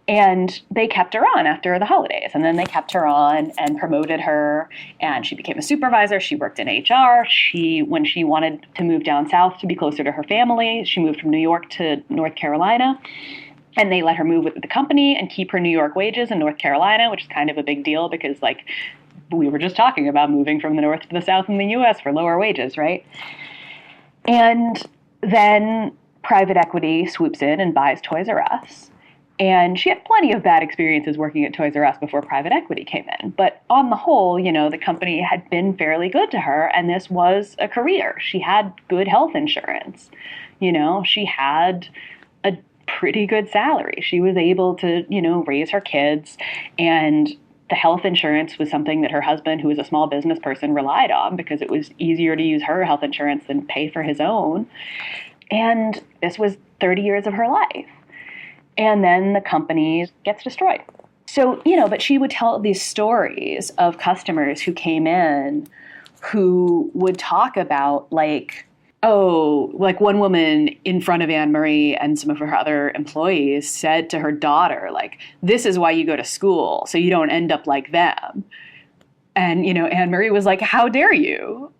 And they kept her on after the holidays. And then they kept her on and promoted her. And she became a supervisor. She worked in HR. When she wanted to move down south to be closer to her family, she moved from New York to North Carolina. And they let her move with the company and keep her New York wages in North Carolina, which is kind of a big deal because, like, we were just talking about moving from the north to the south in the U.S. for lower wages, right? And then private equity swoops in and buys Toys R Us. And she had plenty of bad experiences working at Toys R Us before private equity came in. But on the whole, the company had been fairly good to her, and this was a career. She had good health insurance. She had a pretty good salary. She was able to, raise her kids, and the health insurance was something that her husband, who was a small business person, relied on because it was easier to use her health insurance than pay for his own. And this was 30 years of her life. And then the company gets destroyed. So, but she would tell these stories of customers who came in who would talk about like one woman in front of Anne-Marie and some of her other employees said to her daughter, like, this is why you go to school, so you don't end up like them. And, Anne-Marie was like, how dare you?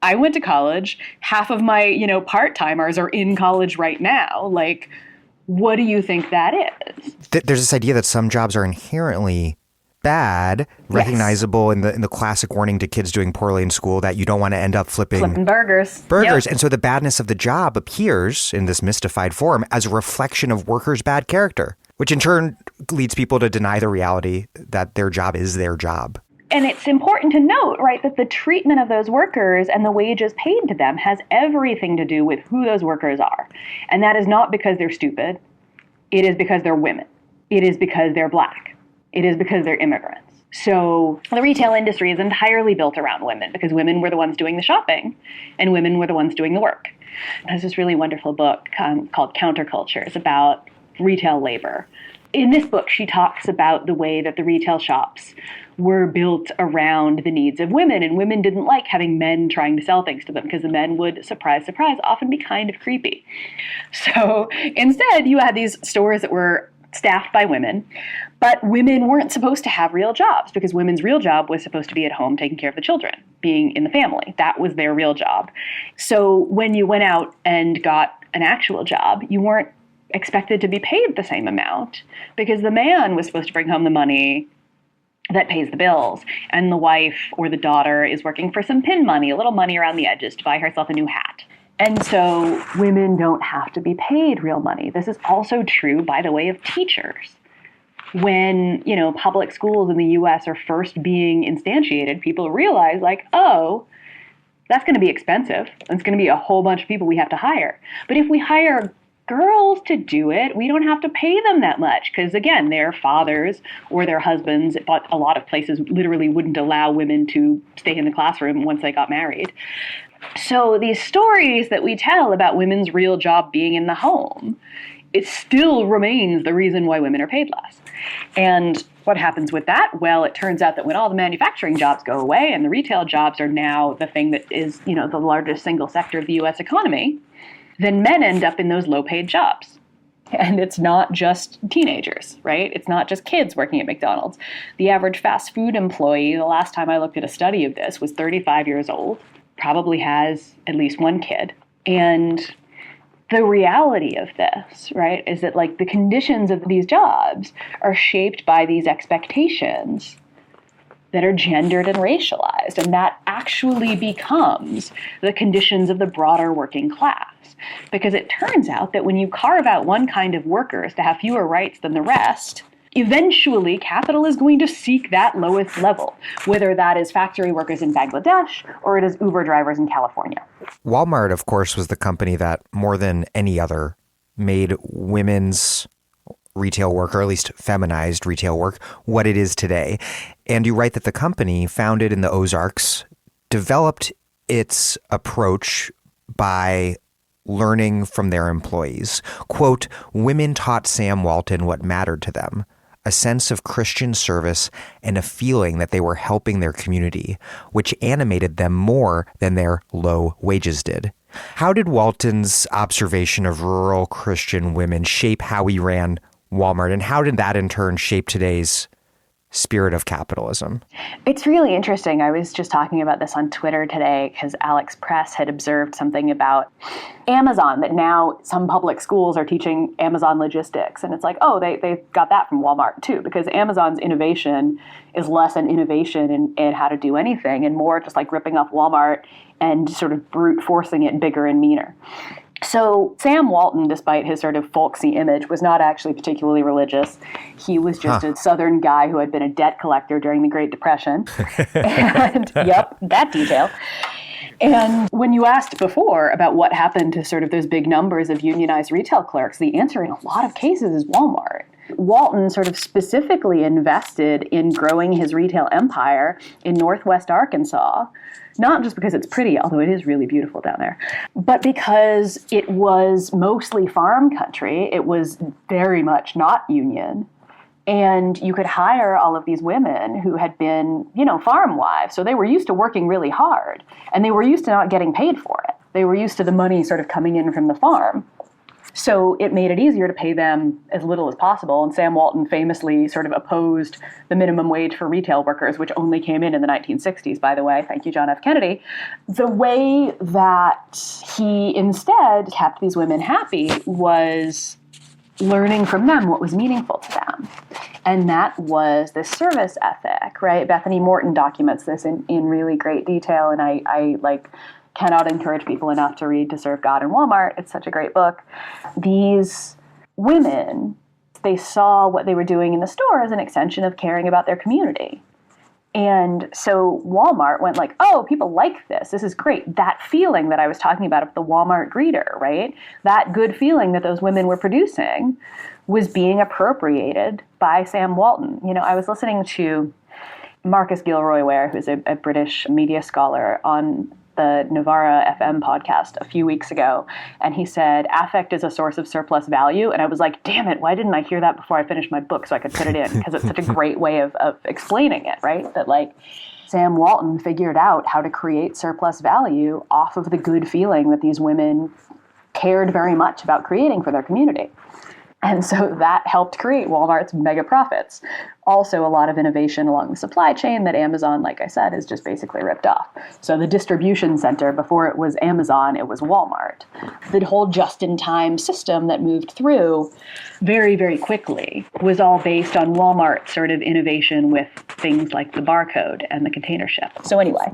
I went to college. Half of my, part-timers are in college right now. Like, what do you think that is? There's this idea that some jobs are inherently bad, recognizable in the classic warning to kids doing poorly in school that you don't want to end up flipping burgers. Yep. And so the badness of the job appears in this mystified form as a reflection of workers' bad character, which in turn leads people to deny the reality that their job is their job. And it's important to note, right, that the treatment of those workers and the wages paid to them has everything to do with who those workers are. And that is not because they're stupid. It is because they're women. It is because they're Black. It is because they're immigrants. So the retail industry is entirely built around women because women were the ones doing the shopping and women were the ones doing the work. There's this really wonderful book called Countercultures about retail labor. In this book, she talks about the way that the retail shops were built around the needs of women, and women didn't like having men trying to sell things to them because the men would, surprise, surprise, often be kind of creepy. So instead, you had these stores that were staffed by women, but women weren't supposed to have real jobs because women's real job was supposed to be at home taking care of the children, being in the family. That was their real job. So when you went out and got an actual job, you weren't expected to be paid the same amount because the man was supposed to bring home the money that pays the bills, and the wife or the daughter is working for some pin money, a little money around the edges to buy herself a new hat. And so women don't have to be paid real money. This is also true, by the way, of teachers. When, public schools in the US are first being instantiated, people realize oh, that's going to be expensive. It's going to be a whole bunch of people we have to hire. But if we hire girls to do it, we don't have to pay them that much because, again, their fathers or their husbands, but a lot of places literally wouldn't allow women to stay in the classroom once they got married. So these stories that we tell about women's real job being in the home, it still remains the reason why women are paid less. And what happens with that? Well, it turns out that when all the manufacturing jobs go away and the retail jobs are now the thing that is, the largest single sector of the U.S. economy, then men end up in those low-paid jobs. And it's not just teenagers, right? It's not just kids working at McDonald's. The average fast food employee, the last time I looked at a study of this, was 35 years old, probably has at least one kid. And the reality of this, right, is that the conditions of these jobs are shaped by these expectations that are gendered and racialized. And that actually becomes the conditions of the broader working class. Because it turns out that when you carve out one kind of workers to have fewer rights than the rest, eventually capital is going to seek that lowest level, whether that is factory workers in Bangladesh or it is Uber drivers in California. Walmart, of course, was the company that more than any other made women's retail work, or at least feminized retail work, what it is today. And you write that the company, founded in the Ozarks, developed its approach by learning from their employees. Quote, women taught Sam Walton what mattered to them, a sense of Christian service and a feeling that they were helping their community, which animated them more than their low wages did. How did Walton's observation of rural Christian women shape how he ran Walmart, and how did that in turn shape today's spirit of capitalism? It's really interesting. I was just talking about this on Twitter today because Alex Press had observed something about Amazon, that now some public schools are teaching Amazon logistics. And it's they got that from Walmart too, because Amazon's innovation is less an innovation in how to do anything and more just ripping off Walmart and sort of brute forcing it bigger and meaner. So Sam Walton, despite his sort of folksy image, was not actually particularly religious. He was just a Southern guy who had been a debt collector during the Great Depression. And, yep, that detail. And when you asked before about what happened to sort of those big numbers of unionized retail clerks, the answer in a lot of cases is Walmart. Walton sort of specifically invested in growing his retail empire in Northwest Arkansas, not just because it's pretty, although it is really beautiful down there, but because it was mostly farm country. It was very much not union. And you could hire all of these women who had been, farm wives. So they were used to working really hard, and they were used to not getting paid for it. They were used to the money sort of coming in from the farm. So it made it easier to pay them as little as possible. And Sam Walton famously sort of opposed the minimum wage for retail workers, which only came in the 1960s, by the way. Thank you, John F. Kennedy. The way that he instead kept these women happy was learning from them what was meaningful to them. And that was this service ethic, right? Bethany Morton documents this in really great detail. And I cannot encourage people enough to read To Serve God in Walmart. It's such a great book. These women, they saw what they were doing in the store as an extension of caring about their community. And so Walmart went like, oh, people like this. This is great. That feeling that I was talking about of the Walmart greeter, right? That good feeling that those women were producing was being appropriated by Sam Walton. You know, I was listening to Marcus Gilroy-Ware, who's a British media scholar, on the Novara FM podcast a few weeks ago, and he said, affect is a source of surplus value. And I was like, damn it, why didn't I hear that before I finished my book so I could put it in? Because it's such a great way of explaining it, right? That like Sam Walton figured out how to create surplus value off of the good feeling that these women cared very much about creating for their community. And so that helped create Walmart's mega profits. Also, a lot of innovation along the supply chain that Amazon, like I said, is just basically ripped off. So the distribution center, before it was Amazon, it was Walmart. The whole just-in-time system that moved through very, very quickly was all based on Walmart's sort of innovation with things like the barcode and the container ship. So anyway,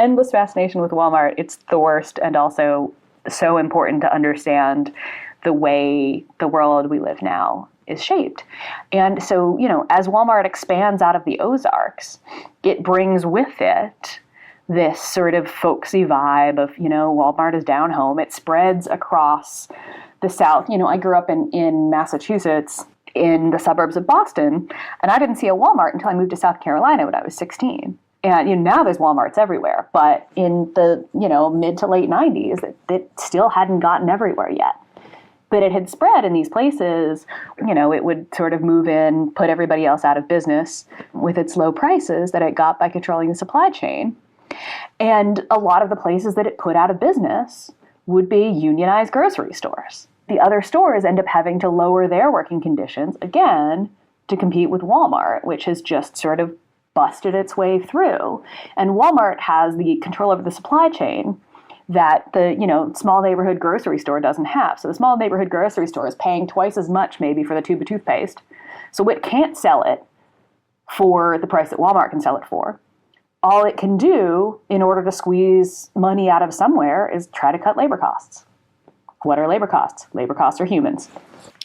endless fascination with Walmart. It's the worst and also so important to understand the way the world we live now is shaped. And so, you know, as Walmart expands out of the Ozarks, it brings with it this sort of folksy vibe of, you know, Walmart is down home. It spreads across the South. You know, I grew up in Massachusetts, in the suburbs of Boston, and I didn't see a Walmart until I moved to South Carolina when I was 16. And you know, now there's Walmarts everywhere, but in the, you know, mid to late 90s, it still hadn't gotten everywhere yet. But it had spread in these places. You know, it would sort of move in, put everybody else out of business with its low prices that it got by controlling the supply chain. And a lot of the places that it put out of business would be unionized grocery stores. The other stores end up having to lower their working conditions, again, to compete with Walmart, which has just sort of busted its way through. And Walmart has the control over the supply chain that the, you know, small neighborhood grocery store doesn't have. So the small neighborhood grocery store is paying twice as much maybe for the tube of toothpaste. So it can't sell it for the price that Walmart can sell it for. All it can do in order to squeeze money out of somewhere is try to cut labor costs. What are labor costs? Labor costs are humans.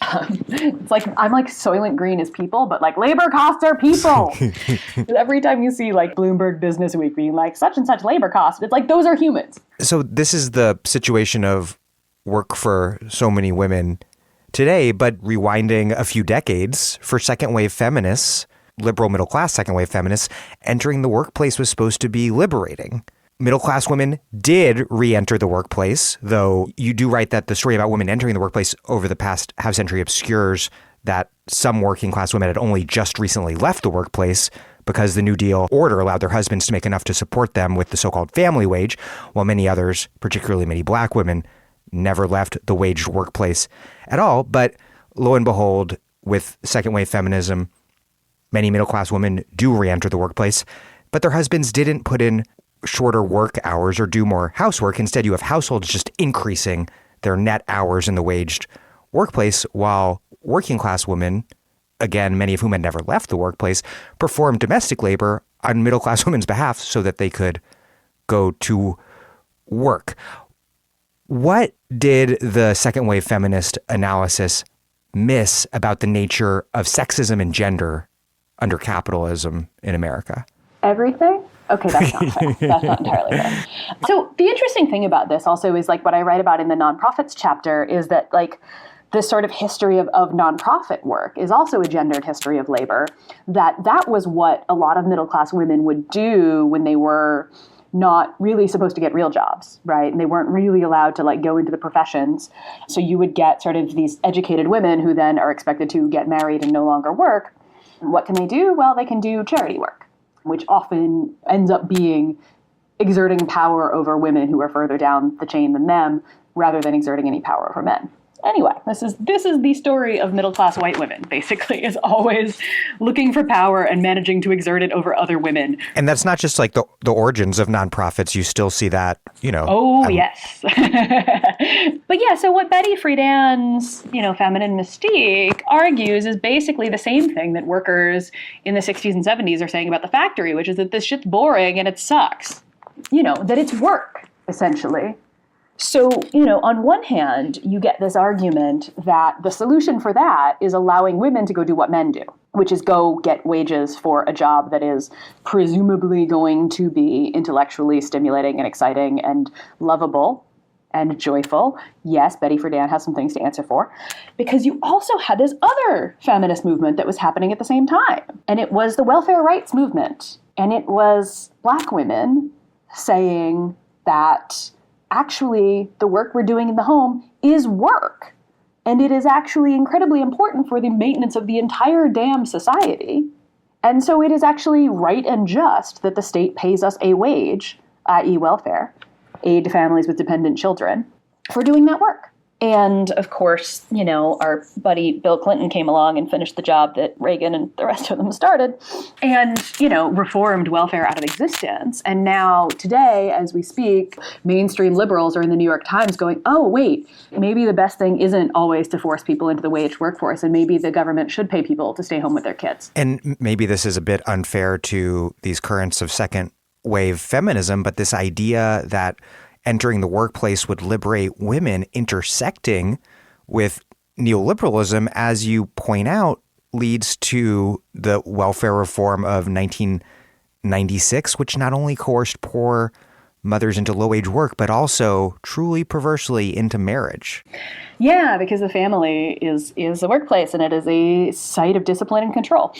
It's like, I'm like Soylent Green is people, but like labor costs are people. Every time you see like Bloomberg Business Week being like such and such labor costs, it's like, those are humans. So this is the situation of work for so many women today, but rewinding a few decades for second wave feminists, liberal middle class second wave feminists, entering the workplace was supposed to be liberating. Middle class women did re-enter the workplace, though you do write that the story about women entering the workplace over the past half century obscures that some working class women had only just recently left the workplace because the New Deal order allowed their husbands to make enough to support them with the so-called family wage, while many others, particularly many black women, never left the waged workplace at all. But lo and behold, with second wave feminism, many middle class women do re-enter the workplace, but their husbands didn't put in shorter work hours or do more housework. Instead, you have households just increasing their net hours in the waged workplace, while working class women, again, many of whom had never left the workplace, performed domestic labor on middle class women's behalf so that they could go to work. What did the second wave feminist analysis miss about the nature of sexism and gender under capitalism in America? Everything? Okay, that's not fair. That's not entirely fair. So the interesting thing about this also is like what I write about in the nonprofits chapter is that like this sort of history of nonprofit work is also a gendered history of labor, that was what a lot of middle class women would do when they were not really supposed to get real jobs, right? And they weren't really allowed to like go into the professions. So you would get sort of these educated women who then are expected to get married and no longer work. What can they do? Well, they can do charity work, which often ends up being exerting power over women who are further down the chain than them, rather than exerting any power over men. Anyway, this is the story of middle-class white women, basically, is always looking for power and managing to exert it over other women. And that's not just like the origins of nonprofits. You still see that, you know. Oh, yes. But yeah, so what Betty Friedan's, you know, feminine mystique argues is basically the same thing that workers in the 60s and 70s are saying about the factory, which is that this shit's boring and it sucks. You know, that it's work, essentially. So, you know, on one hand, you get this argument that the solution for that is allowing women to go do what men do. which is go get wages for a job that is presumably going to be intellectually stimulating and exciting and lovable and joyful. Yes, Betty Friedan has some things to answer for. Because you also had this other feminist movement that was happening at the same time. And it was the welfare rights movement. And it was Black women saying that actually the work we're doing in the home is work. And it is actually incredibly important for the maintenance of the entire damn society. And so it is actually right and just that the state pays us a wage, i.e. welfare, aid to families with dependent children, for doing that work. And of course, our buddy Bill Clinton came along and finished the job that Reagan and the rest of them started and, reformed welfare out of existence. And now today, as we speak, mainstream liberals are in the New York Times going, oh, wait, maybe the best thing isn't always to force people into the wage workforce, and maybe the government should pay people to stay home with their kids. And maybe this is a bit unfair to these currents of second wave feminism, but this idea that entering the workplace would liberate women intersecting with neoliberalism, as you point out, leads to the welfare reform of 1996, which not only coerced poor mothers into low-wage work, but also truly perversely into marriage. Yeah, because the family is the workplace, and it is a site of discipline and control.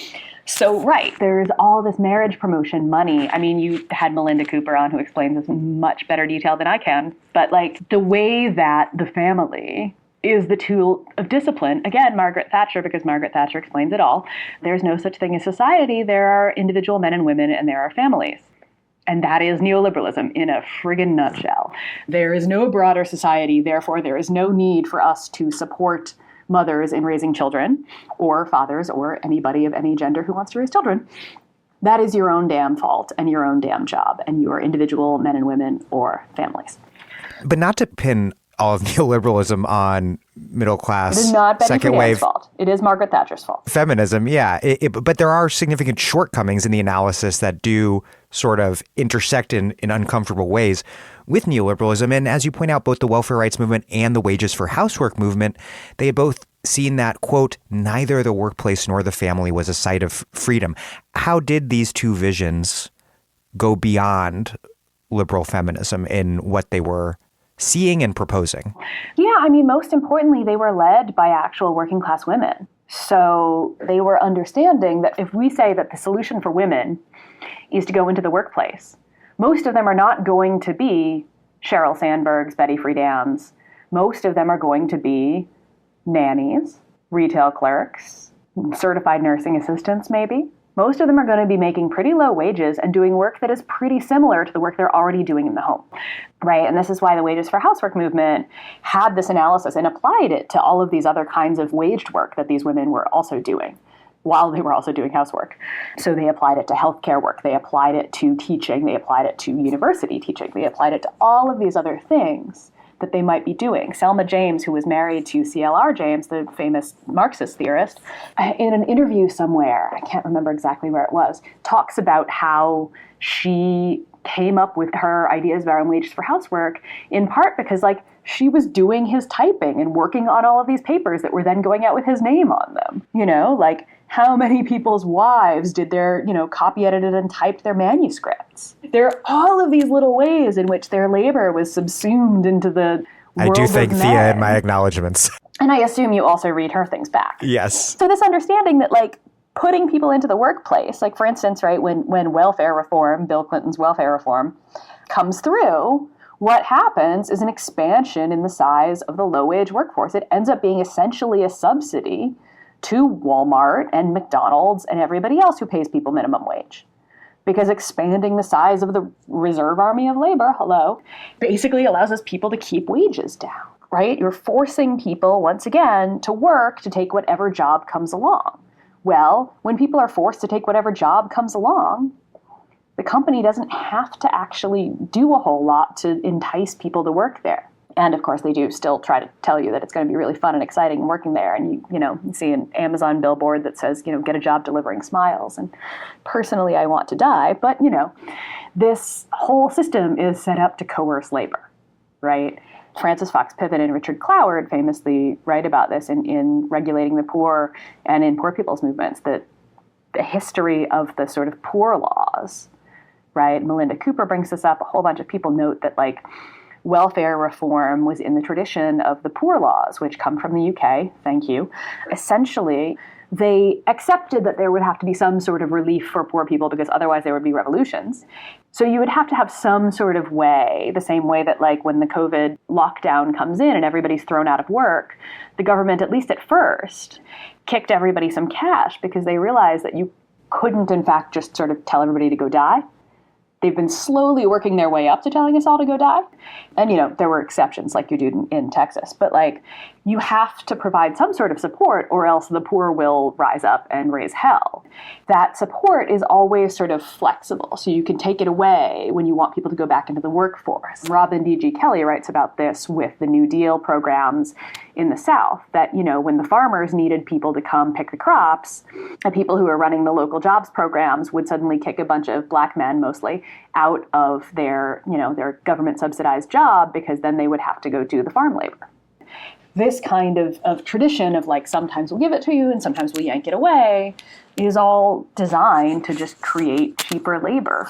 So, right, there's all this marriage promotion money. I mean, you had Melinda Cooper on, who explains this in much better detail than I can. But, the way that the family is the tool of discipline, again, Margaret Thatcher, because Margaret Thatcher explains it all. There's no such thing as society. There are individual men and women, and there are families. And that is neoliberalism in a friggin' nutshell. There is no broader society, therefore there is no need for us to support mothers in raising children, or fathers, or anybody of any gender who wants to raise children. That is your own damn fault and your own damn job, and your individual men and women or families. But not to pin all of neoliberalism on middle class, it is not Betty second Friedan's wave fault. It is Margaret Thatcher's fault. Feminism, yeah. But there are significant shortcomings in the analysis that do sort of intersect in uncomfortable ways with neoliberalism. And as you point out, both the welfare rights movement and the wages for housework movement, they had both seen that, quote, neither the workplace nor the family was a site of freedom. How did these two visions go beyond liberal feminism in what they were seeing and proposing? Yeah, I mean, most importantly, they were led by actual working class women. So they were understanding that if we say that the solution for women is to go into the workplace, most of them are not going to be Sheryl Sandberg's, Betty Friedan's. Most of them are going to be nannies, retail clerks, certified nursing assistants maybe. Most of them are going to be making pretty low wages and doing work that is pretty similar to the work they're already doing in the home, right? And this is why the wages for housework movement had this analysis and applied it to all of these other kinds of waged work that these women were also doing while they were also doing housework. So they applied it to healthcare work. They applied it to teaching. They applied it to university teaching. They applied it to all of these other things that they might be doing. Selma James, who was married to C.L.R. James, the famous Marxist theorist, in an interview somewhere, I can't remember exactly where it was, talks about how she came up with her ideas around wages for housework, in part because, she was doing his typing and working on all of these papers that were then going out with his name on them. How many people's wives did their, copy edited and typed their manuscripts? There are all of these little ways in which their labor was subsumed into the world I do thank of men. Thea in my acknowledgments. And I assume you also read her things back. Yes. So this understanding that, putting people into the workplace, for instance, right, when welfare reform, Bill Clinton's welfare reform, comes through, what happens is an expansion in the size of the low-wage workforce. It ends up being essentially a subsidy to Walmart and McDonald's and everybody else who pays people minimum wage. Because expanding the size of the reserve army of labor, basically allows us people to keep wages down, right? You're forcing people, once again, to work to take whatever job comes along. Well, when people are forced to take whatever job comes along, the company doesn't have to actually do a whole lot to entice people to work there. And of course, they do still try to tell you that it's going to be really fun and exciting working there. And you see an Amazon billboard that says, get a job delivering smiles. And personally, I want to die. But, this whole system is set up to coerce labor, right? Francis Fox Piven and Richard Cloward famously write about this in Regulating the Poor and in Poor People's Movements, that the history of the sort of poor laws, right? Melinda Cooper brings this up. A whole bunch of people note that like welfare reform was in the tradition of the poor laws, which come from the UK. Thank you. Essentially, they accepted that there would have to be some sort of relief for poor people because otherwise there would be revolutions. So you would have to have some sort of way, the same way that like when the COVID lockdown comes in and everybody's thrown out of work, the government, at least at first, kicked everybody some cash because they realized that you couldn't, in fact, just sort of tell everybody to go die. They've been slowly working their way up to telling us all to go die. And, there were exceptions like you do in Texas. But, you have to provide some sort of support or else the poor will rise up and raise hell. That support is always sort of flexible. So you can take it away when you want people to go back into the workforce. Robin D.G. Kelley writes about this with the New Deal programs in the South, that, when the farmers needed people to come pick the crops, the people who were running the local jobs programs would suddenly kick a bunch of black men mostly out of their government subsidized job because then they would have to go do the farm labor. This kind of tradition of sometimes we'll give it to you and sometimes we'll yank it away is all designed to just create cheaper labor.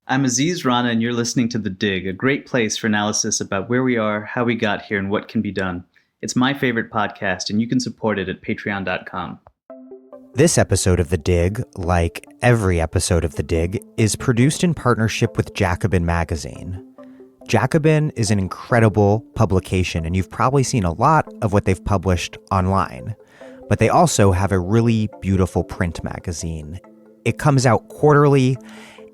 I'm Aziz Rana, and you're listening to The Dig, a great place for analysis about where we are, how we got here, and what can be done. It's my favorite podcast, and you can support it at patreon.com. This episode of The Dig, like every episode of The Dig, is produced in partnership with Jacobin Magazine. Jacobin is an incredible publication, and you've probably seen a lot of what they've published online. But they also have a really beautiful print magazine. It comes out quarterly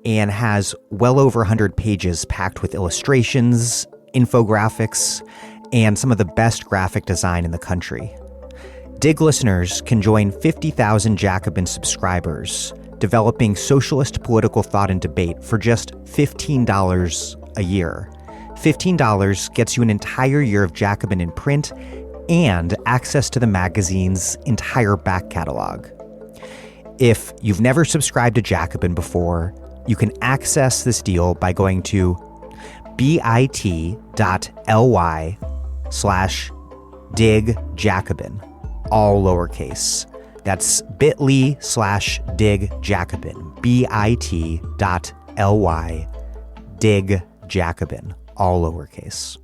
and has well over 100 pages packed with illustrations, infographics, and some of the best graphic design in the country. Dig listeners can join 50,000 Jacobin subscribers, developing socialist political thought and debate for just $15 a year. $15 gets you an entire year of Jacobin in print and access to the magazine's entire back catalog. If you've never subscribed to Jacobin before, you can access this deal by going to bit.ly/digjacobin, all lowercase. That's bit.ly/digjacobin, bit.ly/digjacobin, all lowercase.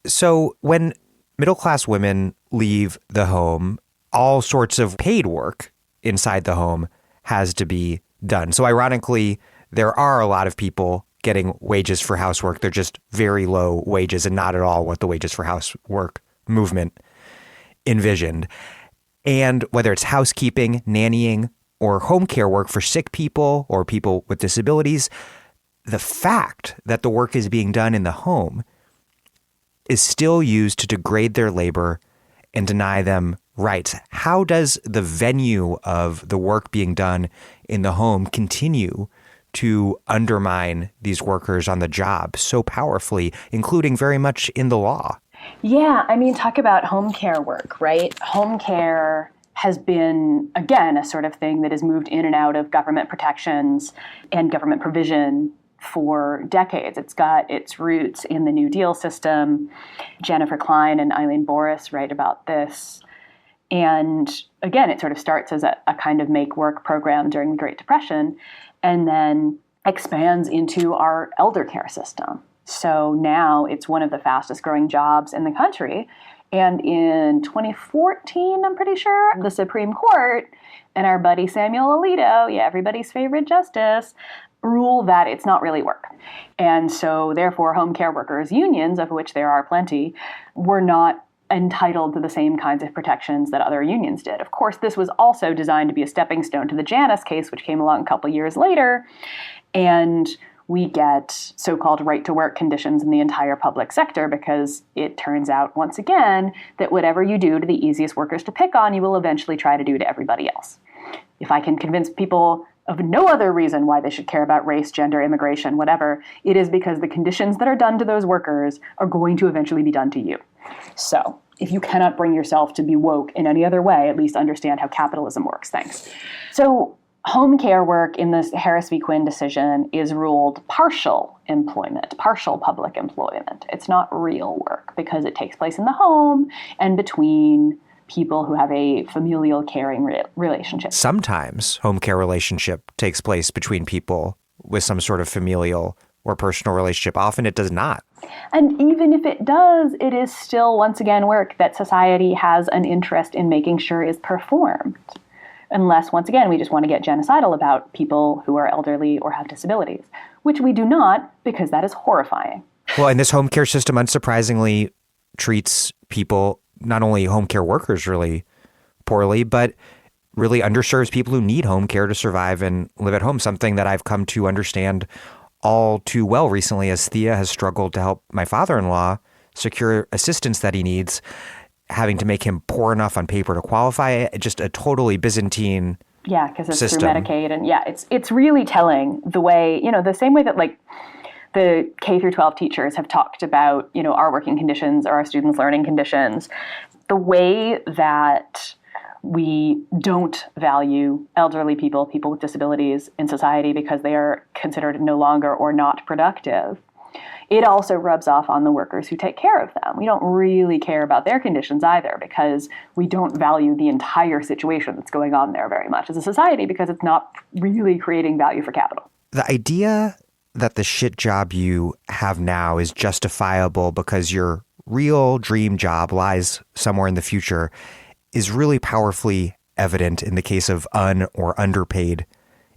So when middle-class women leave the home, all sorts of paid work inside the home has to be done. So ironically, there are a lot of people getting wages for housework. They're just very low wages and not at all what the wages for housework movement envisioned. And whether it's housekeeping, nannying, or home care work for sick people or people with disabilities, the fact that the work is being done in the home is still used to degrade their labor and deny them rights. How does the venue of the work being done in the home continue to undermine these workers on the job so powerfully, including very much in the law? Yeah, talk about home care work, right? Home care has been, again, a sort of thing that has moved in and out of government protections and government provision for decades. It's got its roots in the New Deal system. Jennifer Klein and Eileen Boris write about this. And again, it sort of starts as a kind of make-work program during the Great Depression and then expands into our elder care system. So now it's one of the fastest growing jobs in the country. And in 2014, I'm pretty sure, the Supreme Court and our buddy Samuel Alito, everybody's favorite justice, ruled that it's not really work. And so therefore, home care workers unions, of which there are plenty, were not entitled to the same kinds of protections that other unions did. Of course, this was also designed to be a stepping stone to the Janus case, which came along a couple years later. And we get so-called right-to-work conditions in the entire public sector because it turns out, once again, that whatever you do to the easiest workers to pick on, you will eventually try to do to everybody else. If I can convince people of no other reason why they should care about race, gender, immigration, whatever, it is because the conditions that are done to those workers are going to eventually be done to you. So if you cannot bring yourself to be woke in any other way, at least understand how capitalism works. Thanks. So home care work in the Harris v. Quinn decision is ruled partial employment, partial public employment. It's not real work because it takes place in the home and between people who have a familial caring relationship. Sometimes home care relationship takes place between people with some sort of familial or personal relationship. Often it does not. And even if it does, it is still, once again, work that society has an interest in making sure is performed. Unless, once again, we just want to get genocidal about people who are elderly or have disabilities, which we do not, because that is horrifying. Well, and this home care system, unsurprisingly, treats people, not only home care workers, really poorly, but really underserves people who need home care to survive and live at home, something that I've come to understand all too well recently as Thea has struggled to help my father-in-law secure assistance that he needs, having to make him poor enough on paper to qualify. Just a totally Byzantine Yeah, because it's system. through Medicaid. And yeah, it's really telling the way, the same way that like the K through 12 teachers have talked about, our working conditions or our students' learning conditions, the way that we don't value elderly people with disabilities in society because they are considered no longer or not productive. It also rubs off on the workers who take care of them. We don't really care about their conditions either because we don't value the entire situation that's going on there very much as a society because it's not really creating value for capital. The idea that the shit job you have now is justifiable because your real dream job lies somewhere in the future is really powerfully evident in the case of or underpaid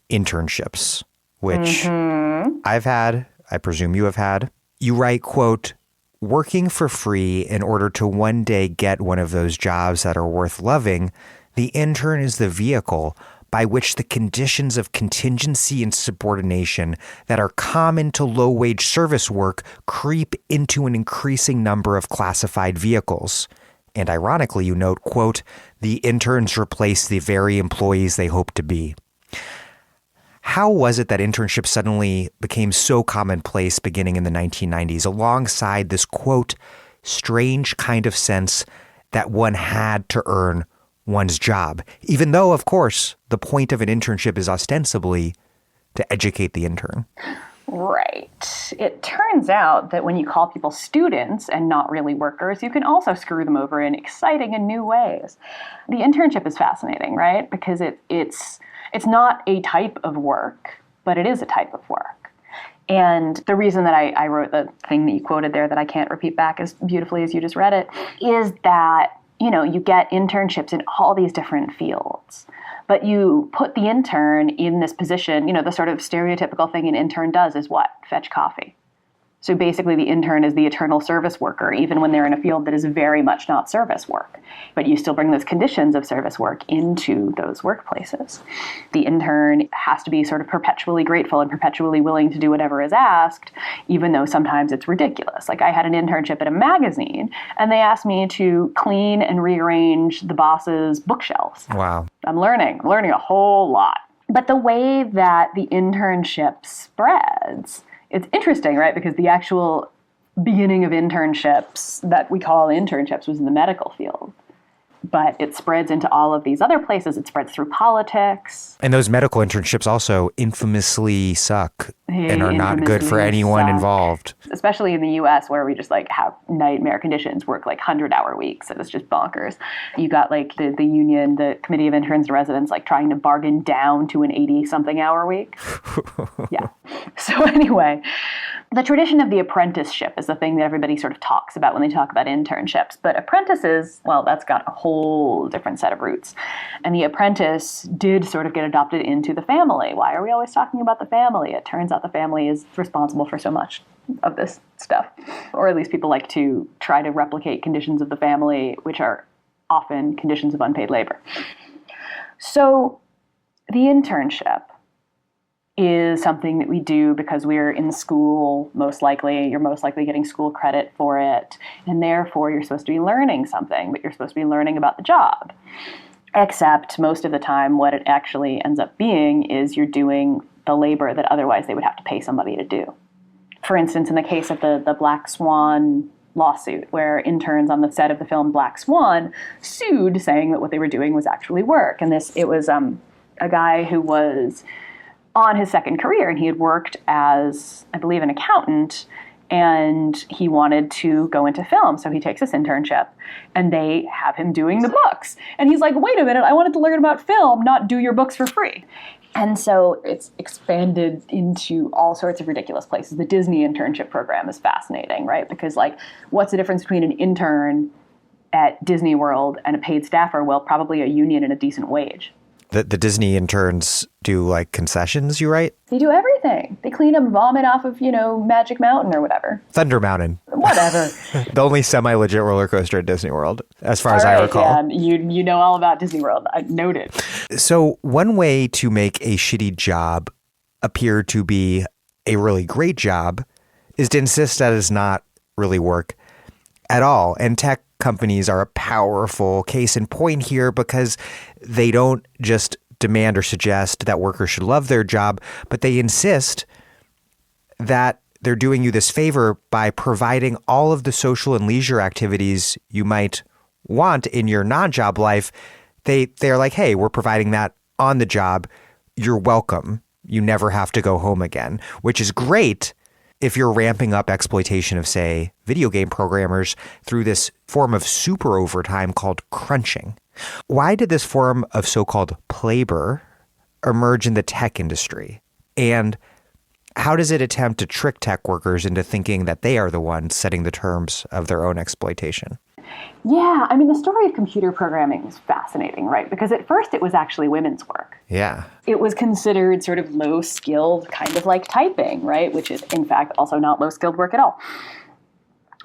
internships, which I've had, I presume you have had. You write, quote, "Working for free in order to one day get one of those jobs that are worth loving, the intern is the vehicle by which the conditions of contingency and subordination that are common to low-wage service work creep into an increasing number of classified vehicles." And ironically, you note, quote, "The interns replace the very employees they hope to be." How was it that internships suddenly became so commonplace beginning in the 1990s, alongside this, quote, "strange kind of sense that one had to earn one's job," even though, of course, the point of an internship is ostensibly to educate the intern? Right. It turns out that when you call people students and not really workers, you can also screw them over in exciting and new ways. The internship is fascinating, right? Because it's not a type of work, but it is a type of work. And the reason that I wrote the thing that you quoted there that I can't repeat back as beautifully as you just read it is that, you get internships in all these different fields. But you put the intern in this position, the sort of stereotypical thing an intern does is what? Fetch coffee. So basically the intern is the eternal service worker, even when they're in a field that is very much not service work. But you still bring those conditions of service work into those workplaces. The intern has to be sort of perpetually grateful and perpetually willing to do whatever is asked, even though sometimes it's ridiculous. Like I had an internship at a magazine, and they asked me to clean and rearrange the boss's bookshelves. Wow. I'm learning a whole lot. But the way that the internship spreads, it's interesting, right? Because the actual beginning of internships that we call internships was in the medical field. But it spreads into all of these other places. It spreads through politics. And those medical internships also infamously suck and are not good for anyone involved. Especially in the U.S. where we just have nightmare conditions, work 100-hour weeks. It's just bonkers. You got the union, the Committee of Interns and Residents, trying to bargain down to an 80-something hour week. Yeah. So anyway, the tradition of the apprenticeship is the thing that everybody sort of talks about when they talk about internships. But apprentices, well, that's got a whole different set of roots. And the apprentice did sort of get adopted into the family. Why are we always talking about the family? It turns out the family is responsible for so much of this stuff. Or at least people like to try to replicate conditions of the family, which are often conditions of unpaid labor. So the internship is something that we do because we're in school, most likely. You're most likely getting school credit for it. And therefore, you're supposed to be learning something, but you're supposed to be learning about the job. Except most of the time, what it actually ends up being is you're doing the labor that otherwise they would have to pay somebody to do. For instance, in the case of the Black Swan lawsuit, where interns on the set of the film Black Swan sued, saying that what they were doing was actually work. And it was a guy who was on his second career, and he had worked as, I believe, an accountant, and he wanted to go into film. So he takes this internship and they have him doing the books. And he's like, wait a minute, I wanted to learn about film, not do your books for free. And so it's expanded into all sorts of ridiculous places. The Disney internship program is fascinating, right? Because like, what's the difference between an intern at Disney World and a paid staffer? Well, probably a union and a decent wage. The Disney interns do like concessions, you right? They do everything. They clean up vomit off of, Magic Mountain or whatever. Thunder Mountain. Whatever. The only semi-legit roller coaster at Disney World, as far as I recall. Yeah, you know all about Disney World. I noted. So one way to make a shitty job appear to be a really great job is to insist that it's not really work at all. And tech companies are a powerful case in point here because they don't just demand or suggest that workers should love their job, but they insist that they're doing you this favor by providing all of the social and leisure activities you might want in your non-job life. They're like, hey, we're providing that on the job. You're welcome. You never have to go home again, which is great if you're ramping up exploitation of, say, video game programmers through this form of super overtime called crunching. Why did this form of so-called labor emerge in the tech industry? And how does it attempt to trick tech workers into thinking that they are the ones setting the terms of their own exploitation? Yeah, I mean, the story of computer programming is fascinating, right? Because at first it was actually women's work. Yeah. It was considered sort of low-skilled, kind of like typing, right? Which is, in fact, also not low-skilled work at all.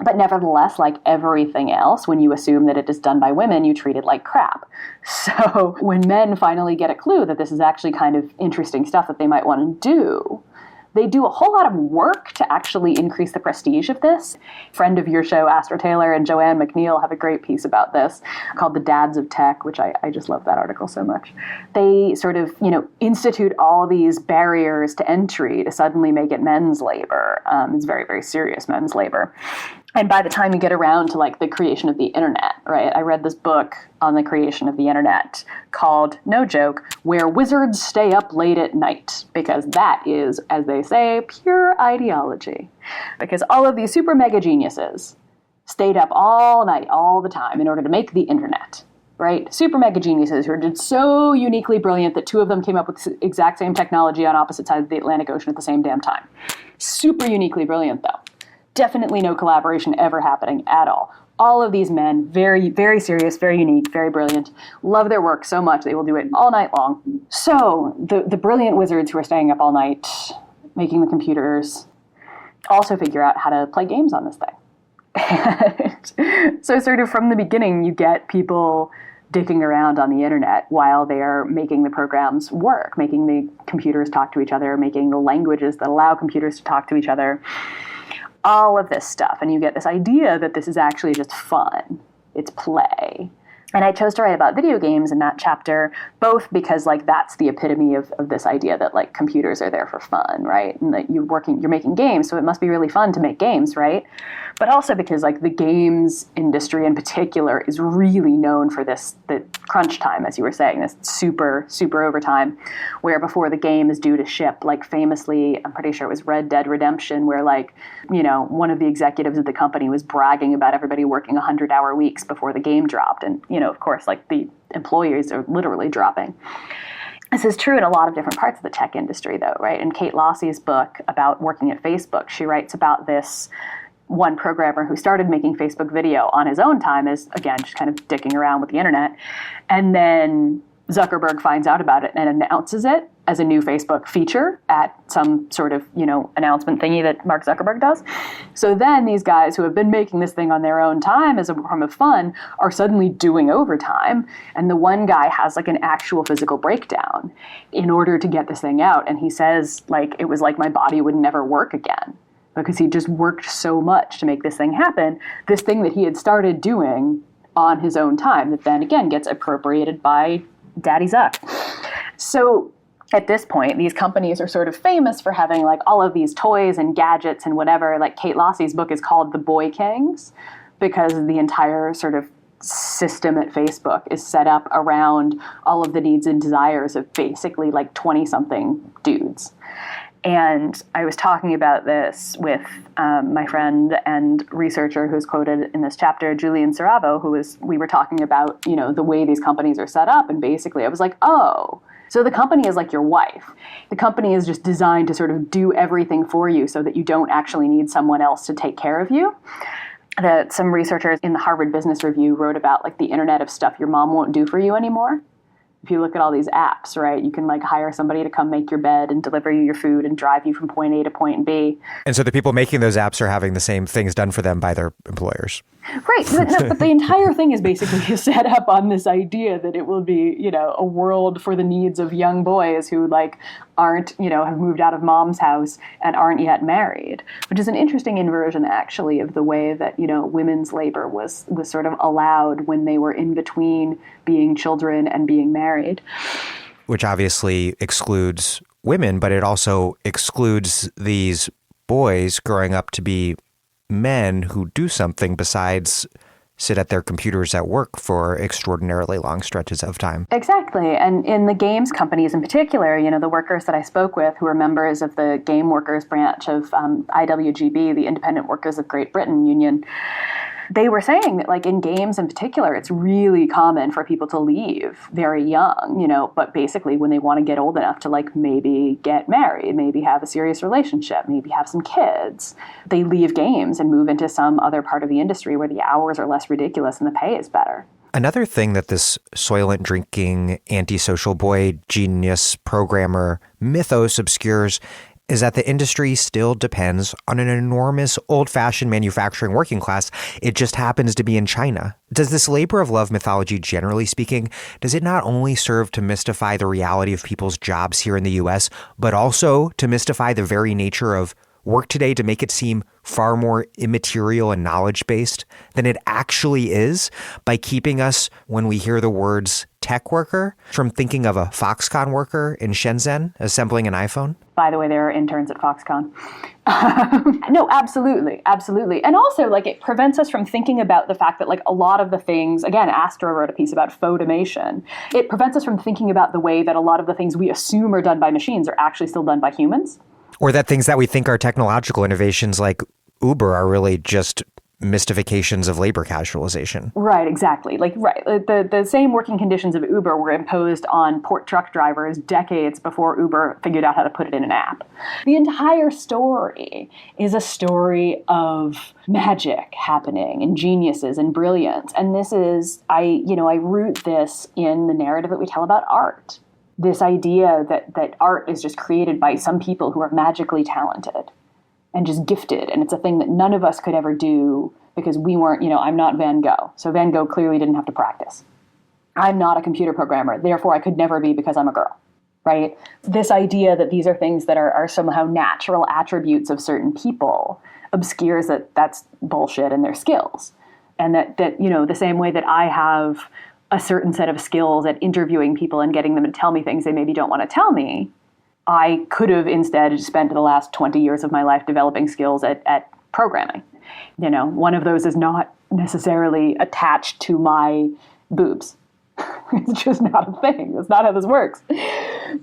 But nevertheless, like everything else, when you assume that it is done by women, you treat it like crap. So when men finally get a clue that this is actually kind of interesting stuff that they might want to do, they do a whole lot of work to actually increase the prestige of this. Friend of your show, Astor Taylor and Joanne McNeil, have a great piece about this called The Dads of Tech, which I just love that article so much. They sort of, institute all these barriers to entry to suddenly make it men's labor. It's very, very serious men's labor. And by the time you get around to like the creation of the internet, right? I read this book on the creation of the internet called, no joke, Where Wizards Stay Up Late at Night, because that is, as they say, pure ideology. Because all of these super mega geniuses stayed up all night, all the time in order to make the internet, right? Super mega geniuses who are just so uniquely brilliant that two of them came up with the exact same technology on opposite sides of the Atlantic Ocean at the same damn time. Super uniquely brilliant, though. Definitely no collaboration ever happening at all. All of these men, very, very serious, very unique, very brilliant, love their work so much they will do it all night long. So the brilliant wizards who are staying up all night making the computers also figure out how to play games on this thing. So sort of from the beginning, you get people dicking around on the internet while they are making the programs work, making the computers talk to each other, making the languages that allow computers to talk to each other. All of this stuff. And you get this idea that this is actually just fun. It's play. And I chose to write about video games in that chapter, both because like that's the epitome of this idea that like computers are there for fun, right? And that you're making games, so it must be really fun to make games, right? But also because like the games industry in particular is really known for the crunch time, as you were saying, this super, super overtime, where before the game is due to ship, like famously, I'm pretty sure it was Red Dead Redemption, where like, one of the executives of the company was bragging about everybody working 100-hour weeks before the game dropped. And, of course, like the employees are literally dropping. This is true in a lot of different parts of the tech industry, though, right? In Kate Lossey's book about working at Facebook, she writes about this one programmer who started making Facebook video on his own time as, again, just kind of dicking around with the internet. And then Zuckerberg finds out about it and announces it as a new Facebook feature at some sort of, announcement thingy that Mark Zuckerberg does. So then these guys who have been making this thing on their own time as a form of fun are suddenly doing overtime. And the one guy has like an actual physical breakdown in order to get this thing out. And he says, like, it was like my body would never work again because he just worked so much to make this thing happen. This thing that he had started doing on his own time that then again gets appropriated by Daddy Zuck. So at this point, these companies are sort of famous for having like all of these toys and gadgets and whatever. Like Kate Lossey's book is called The Boy Kings because the entire sort of system at Facebook is set up around all of the needs and desires of basically like 20-something dudes. And I was talking about this with my friend and researcher who's quoted in this chapter, Julian Saravo, we were talking about, the way these companies are set up. And basically I was like, oh, so the company is like your wife. The company is just designed to sort of do everything for you so that you don't actually need someone else to take care of you. That some researchers in the Harvard Business Review wrote about like the internet of stuff your mom won't do for you anymore. If you look at all these apps, right, you can like hire somebody to come make your bed and deliver you your food and drive you from point A to point B. And so the people making those apps are having the same things done for them by their employers. Right. But the entire thing is basically set up on this idea that it will be, a world for the needs of young boys who like aren't, have moved out of mom's house and aren't yet married, which is an interesting inversion actually of the way that, women's labor was sort of allowed when they were in between being children and being married. Which obviously excludes women, but it also excludes these boys growing up to be men who do something besides sit at their computers at work for extraordinarily long stretches of time. Exactly. And in the games companies in particular, the workers that I spoke with who are members of the game workers branch of IWGB, the Independent Workers of Great Britain Union, they were saying that, like, in games in particular, it's really common for people to leave very young, but basically when they want to get old enough to, like, maybe get married, maybe have a serious relationship, maybe have some kids, they leave games and move into some other part of the industry where the hours are less ridiculous and the pay is better. Another thing that this soylent drinking, antisocial boy genius programmer mythos obscures is that the industry still depends on an enormous old-fashioned manufacturing working class. It just happens to be in China. Does this labor of love mythology, generally speaking, does it not only serve to mystify the reality of people's jobs here in the U.S., but also to mystify the very nature of work today to make it seem far more immaterial and knowledge-based than it actually is by keeping us, when we hear the words tech worker, from thinking of a Foxconn worker in Shenzhen assembling an iPhone? By the way, there are interns at Foxconn. No, absolutely. Absolutely. And also, like, it prevents us from thinking about the fact that, like, a lot of the things, again, Astra wrote a piece about photomation. It prevents us from thinking about the way that a lot of the things we assume are done by machines are actually still done by humans. Or that things that we think are technological innovations like Uber are really just mystifications of labor casualization. Right, exactly. The same working conditions of Uber were imposed on port truck drivers decades before Uber figured out how to put it in an app. The entire story is a story of magic happening and geniuses and brilliance. And this is, I root this in the narrative that we tell about art. This idea that art is just created by some people who are magically talented and just gifted. And it's a thing that none of us could ever do because we weren't, I'm not Van Gogh. So Van Gogh clearly didn't have to practice. I'm not a computer programmer. Therefore, I could never be because I'm a girl, right? This idea that these are things that are somehow natural attributes of certain people obscures that that's bullshit in their skills. And that the same way that I have a certain set of skills at interviewing people and getting them to tell me things they maybe don't want to tell me, I could have instead spent the last 20 years of my life developing skills at programming. One of those is not necessarily attached to my boobs. It's just not a thing. That's not how this works.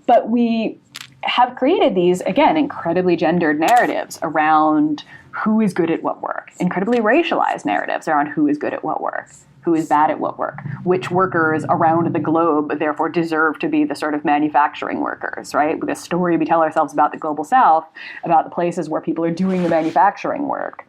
But we have created these, again, incredibly gendered narratives around who is good at what work, incredibly racialized narratives around who is good at what work, who is bad at what work, which workers around the globe therefore deserve to be the sort of manufacturing workers, right? With a story we tell ourselves about the global south, about the places where people are doing the manufacturing work,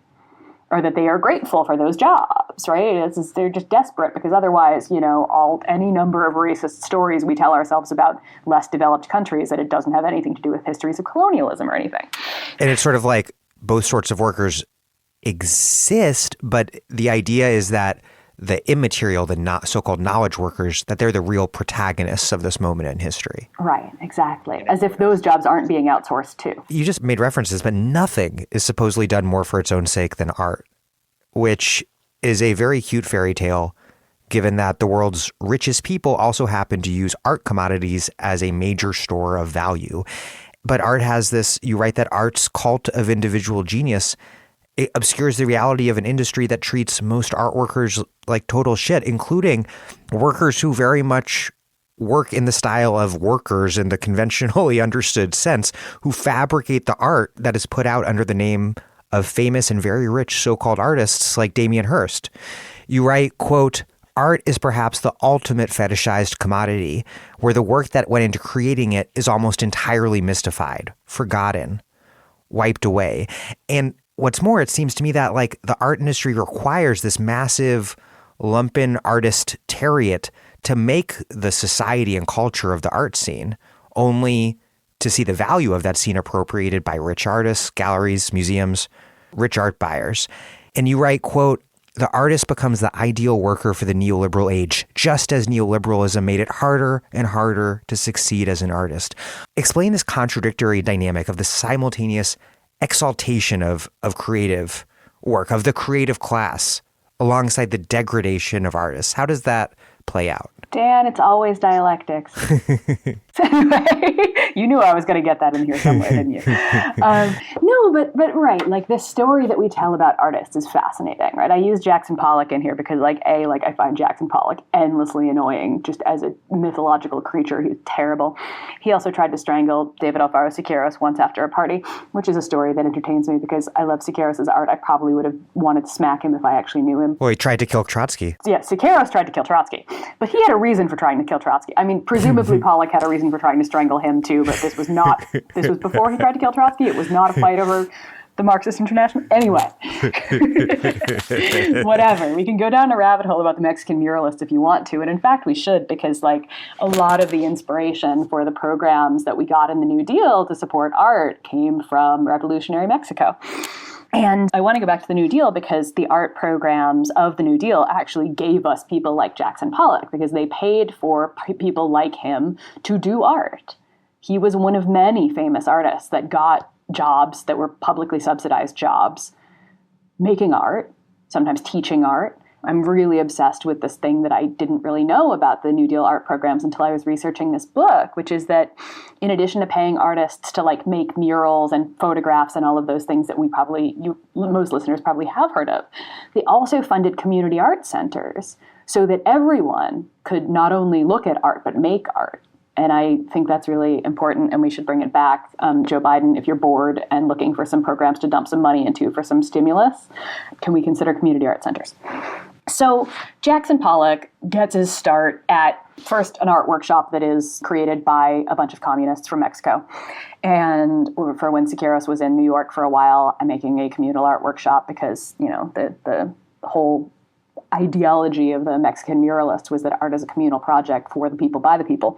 or that they are grateful for those jobs, right? They're just desperate because otherwise, any number of racist stories we tell ourselves about less developed countries that it doesn't have anything to do with histories of colonialism or anything. And it's sort of like both sorts of workers exist, but the idea is that the immaterial, the so-called knowledge workers, that they're the real protagonists of this moment in history. Right, exactly. As if those jobs aren't being outsourced too. You just made references, but nothing is supposedly done more for its own sake than art, which is a very cute fairy tale, given that the world's richest people also happen to use art commodities as a major store of value. But art has this, you write that art's cult of individual genius, it obscures the reality of an industry that treats most art workers like total shit, including workers who very much work in the style of workers in the conventionally understood sense who fabricate the art that is put out under the name of famous and very rich so-called artists like Damien Hirst. You write, quote, "Art is perhaps the ultimate fetishized commodity, where the work that went into creating it is almost entirely mystified, forgotten, wiped away." And what's more, it seems to me that like the art industry requires this massive lumpen artist-tariat to make the society and culture of the art scene, only to see the value of that scene appropriated by rich artists, galleries, museums, rich art buyers. And you write, quote, "The artist becomes the ideal worker for the neoliberal age, just as neoliberalism made it harder and harder to succeed as an artist." Explain this contradictory dynamic of the simultaneous exaltation of creative work, of the creative class, alongside the degradation of artists. How does that play out? Dan, it's always dialectics. Anyway, you knew I was going to get that in here somewhere, didn't you? No, but right, like this story that we tell about artists is fascinating, right? I use Jackson Pollock in here because I find Jackson Pollock endlessly annoying just as a mythological creature. He's terrible. He also tried to strangle David Alfaro Siqueiros once after a party, which is a story that entertains me because I love Siqueiros' art. I probably would have wanted to smack him if I actually knew him. Well, he tried to kill Trotsky. Yeah, Siqueiros tried to kill Trotsky, but he had a reason for trying to kill Trotsky. I mean, presumably Pollock had a reason for trying to strangle him too, but this was before he tried to kill Trotsky. It was not a fight over the Marxist International. Anyway, whatever. We can go down a rabbit hole about the Mexican muralists if you want to. And in fact, we should, because like a lot of the inspiration for the programs that we got in the New Deal to support art came from revolutionary Mexico. And I want to go back to the New Deal because the art programs of the New Deal actually gave us people like Jackson Pollock because they paid for people like him to do art. He was one of many famous artists that got jobs that were publicly subsidized jobs making art, sometimes teaching art. I'm really obsessed with this thing that I didn't really know about the New Deal art programs until I was researching this book, which is that in addition to paying artists to like make murals and photographs and all of those things that most listeners probably have heard of, they also funded community art centers so that everyone could not only look at art, but make art. And I think that's really important, and we should bring it back. Joe Biden, if you're bored and looking for some programs to dump some money into for some stimulus, can we consider community art centers? So Jackson Pollock gets his start at first an art workshop that is created by a bunch of communists from Mexico. And for when Siqueiros was in New York for a while, I'm making a communal art workshop because, you know, the whole ideology of the Mexican muralists was that art is a communal project for the people, by the people.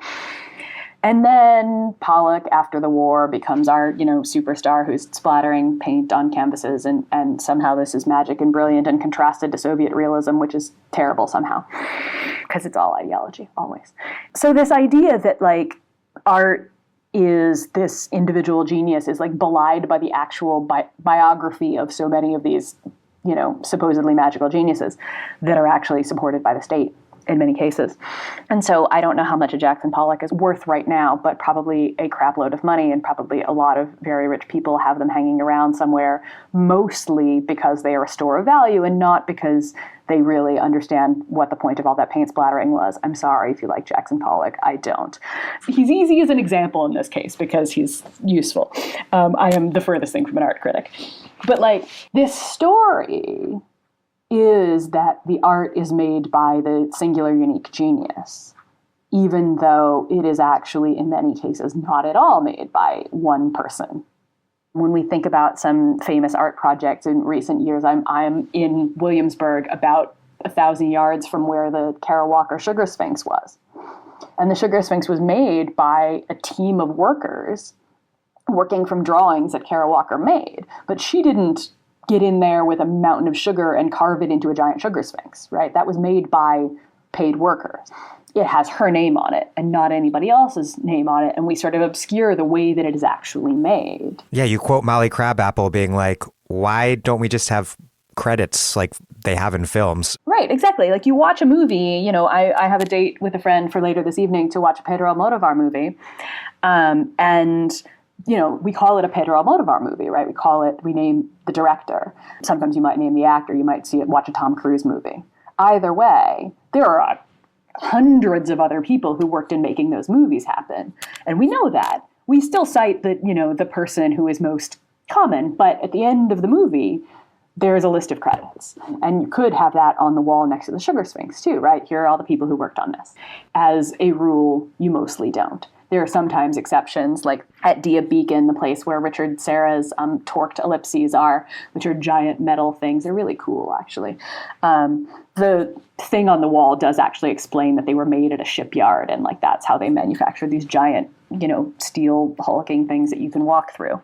And then Pollock, after the war, becomes our, superstar who's splattering paint on canvases. And somehow this is magic and brilliant and contrasted to Soviet realism, which is terrible somehow, because it's all ideology, always. So this idea that, like, art is this individual genius is, like, belied by the actual biography of so many of these, supposedly magical geniuses that are actually supported by the state in many cases. And so I don't know how much a Jackson Pollock is worth right now, but probably a crap load of money, and probably a lot of very rich people have them hanging around somewhere, mostly because they are a store of value and not because they really understand what the point of all that paint splattering was. I'm sorry if you like Jackson Pollock. I don't. He's easy as an example in this case because he's useful. I am the furthest thing from an art critic. But, like, this story is that the art is made by the singular, unique genius, even though it is actually, in many cases, not at all made by one person. When we think about some famous art projects in recent years, I'm in Williamsburg, about 1,000 yards from where the Kara Walker Sugar Sphinx was. And the Sugar Sphinx was made by a team of workers working from drawings that Kara Walker made. But she didn't get in there with a mountain of sugar and carve it into a giant sugar sphinx, right? That was made by paid workers. It has her name on it and not anybody else's name on it, and we sort of obscure the way that it is actually made. Yeah, you quote Molly Crabapple being like, why don't we just have credits like they have in films? Right, exactly. Like, you watch a movie, I have a date with a friend for later this evening to watch a Pedro Almodovar movie, and we call it a Pedro Almodovar movie, right? We name the director. Sometimes you might name the actor. You might watch a Tom Cruise movie. Either way, there are hundreds of other people who worked in making those movies happen. And we know that. We still cite the person who is most common, but at the end of the movie, there's a list of credits. And you could have that on the wall next to the Sugar Sphinx too, right? Here are all the people who worked on this. As a rule, you mostly don't. There are sometimes exceptions, like at Dia Beacon, the place where Richard Serra's torqued ellipses are, which are giant metal things. They're really cool, actually. The thing on the wall does actually explain that they were made at a shipyard, and like that's how they manufacture these giant, steel hulking things that you can walk through.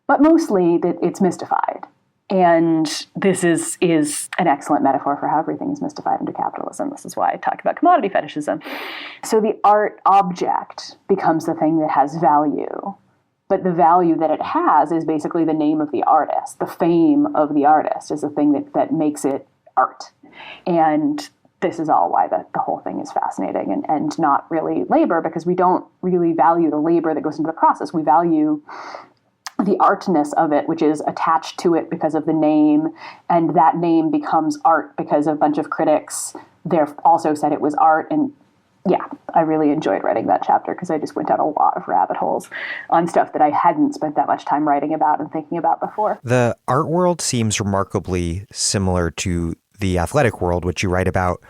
But mostly that it's mystified. And this is an excellent metaphor for how everything is mystified under capitalism. This is why I talk about commodity fetishism. So the art object becomes the thing that has value. But the value that it has is basically the name of the artist. The fame of the artist is the thing that makes it art. And this is all why the whole thing is fascinating and not really labor, because we don't really value the labor that goes into the process. We value the artness of it, which is attached to it because of the name, and that name becomes art because a bunch of critics there also said it was art. And yeah, I really enjoyed writing that chapter because I just went down a lot of rabbit holes on stuff that I hadn't spent that much time writing about and thinking about before. The art world seems remarkably similar to the athletic world, which you write about,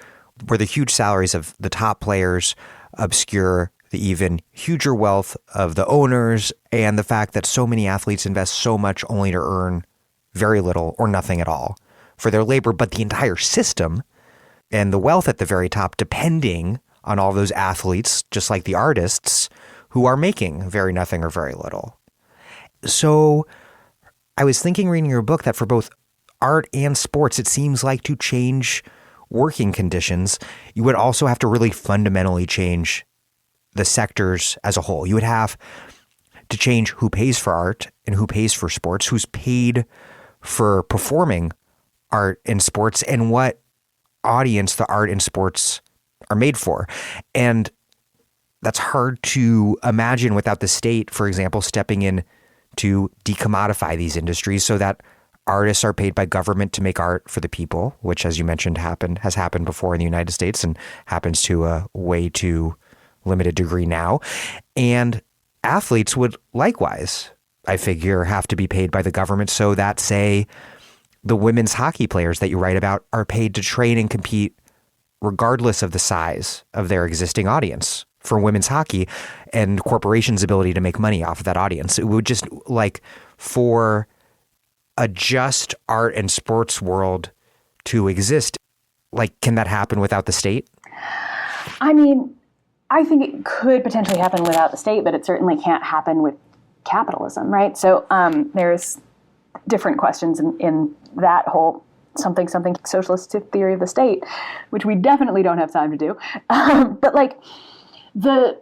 where the huge salaries of the top players obscure the even huger wealth of the owners, and the fact that so many athletes invest so much only to earn very little or nothing at all for their labor, but the entire system and the wealth at the very top depending on all those athletes, just like the artists, who are making very nothing or very little. So I was thinking, reading your book, that for both art and sports, it seems like to change working conditions, you would also have to really fundamentally change the sectors as a whole. You would have to change who pays for art and who pays for sports, who's paid for performing art and sports, and what audience the art and sports are made for. And that's hard to imagine without the state, for example, stepping in to decommodify these industries so that artists are paid by government to make art for the people, which, as you mentioned, has happened before in the United States and happens to a way too limited degree now. And athletes would likewise, I figure, have to be paid by the government so that, say, the women's hockey players that you write about are paid to train and compete regardless of the size of their existing audience for women's hockey and corporations' ability to make money off of that audience. It would just, like, for a just art and sports world to exist, like, can that happen without the state? I mean, I think it could potentially happen without the state, but it certainly can't happen with capitalism, right? So there's different questions in that whole something socialist theory of the state, which we definitely don't have time to do. But like the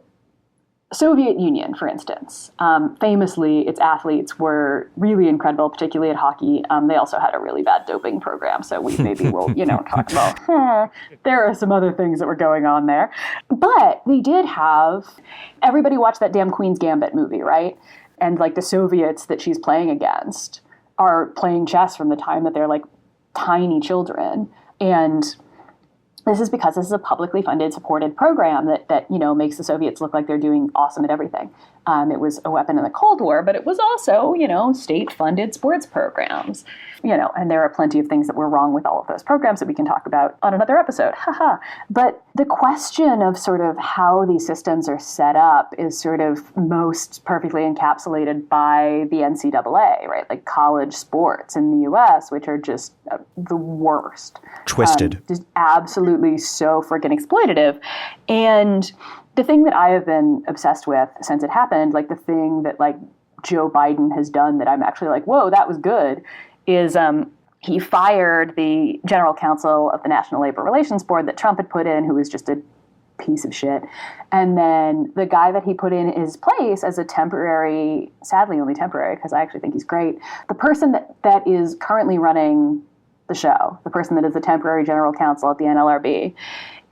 Soviet Union, for instance, famously, its athletes were really incredible, particularly at hockey. They also had a really bad doping program, so we maybe will, talk about, there are some other things that were going on there. But they did have, everybody watched that damn Queen's Gambit movie, right? And like the Soviets that she's playing against are playing chess from the time that they're like tiny children. And this is because this is a publicly funded, supported program that makes the Soviets look like they're doing awesome at everything. It was a weapon in the Cold War, but it was also, state-funded sports programs. And there are plenty of things that were wrong with all of those programs that we can talk about on another episode. But the question of sort of how these systems are set up is sort of most perfectly encapsulated by the NCAA, right? Like college sports in the U.S., which are just the worst. Twisted. Just absolutely so freaking exploitative. And the thing that I have been obsessed with since it happened, like the thing that like Joe Biden has done that I'm actually like, whoa, that was good, is he fired the general counsel of the National Labor Relations Board that Trump had put in, who was just a piece of shit. And then the guy that he put in his place as a temporary, sadly only temporary, because I actually think he's great, the person that is currently running the show, the person that is the temporary general counsel at the NLRB,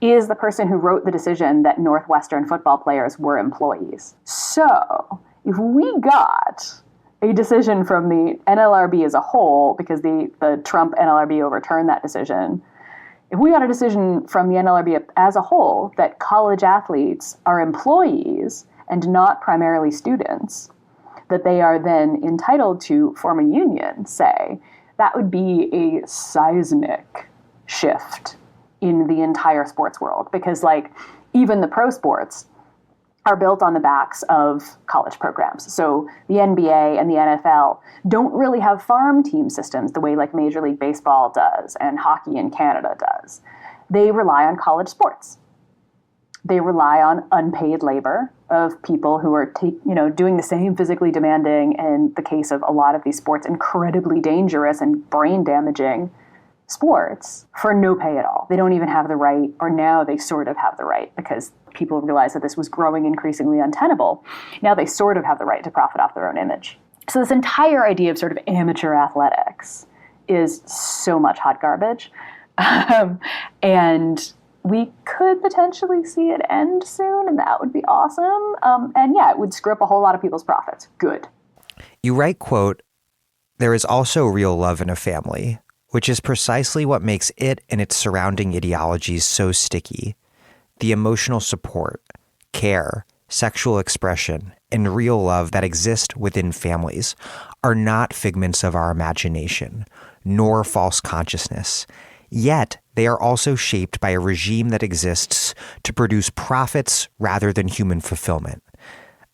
is the person who wrote the decision that Northwestern football players were employees. So if we got a decision from the NLRB as a whole, because the Trump NLRB overturned that decision, If we got a decision from the NLRB as a whole that college athletes are employees and not primarily students, that they are then entitled to form a union, say, that would be a seismic shift in the entire sports world. Because, like, even the pro sports are built on the backs of college programs. So the NBA and the NFL don't really have farm team systems the way like Major League Baseball does and hockey in Canada does. They rely on college sports. They rely on unpaid labor of people who are doing the same physically demanding, in the case of a lot of these sports, incredibly dangerous and brain damaging sports, for no pay at all. They don't even have the right, or now they sort of have the right, because people realized that this was growing increasingly untenable. Now they sort of have the right to profit off their own image. So this entire idea of sort of amateur athletics is so much hot garbage. And we could potentially see it end soon, and that would be awesome. And yeah, it would screw up a whole lot of people's profits. Good. You write, quote, "There is also real love in a family, which is precisely what makes it and its surrounding ideologies so sticky. The emotional support, care, sexual expression, and real love that exist within families are not figments of our imagination, nor false consciousness. Yet they are also shaped by a regime that exists to produce profits rather than human fulfillment."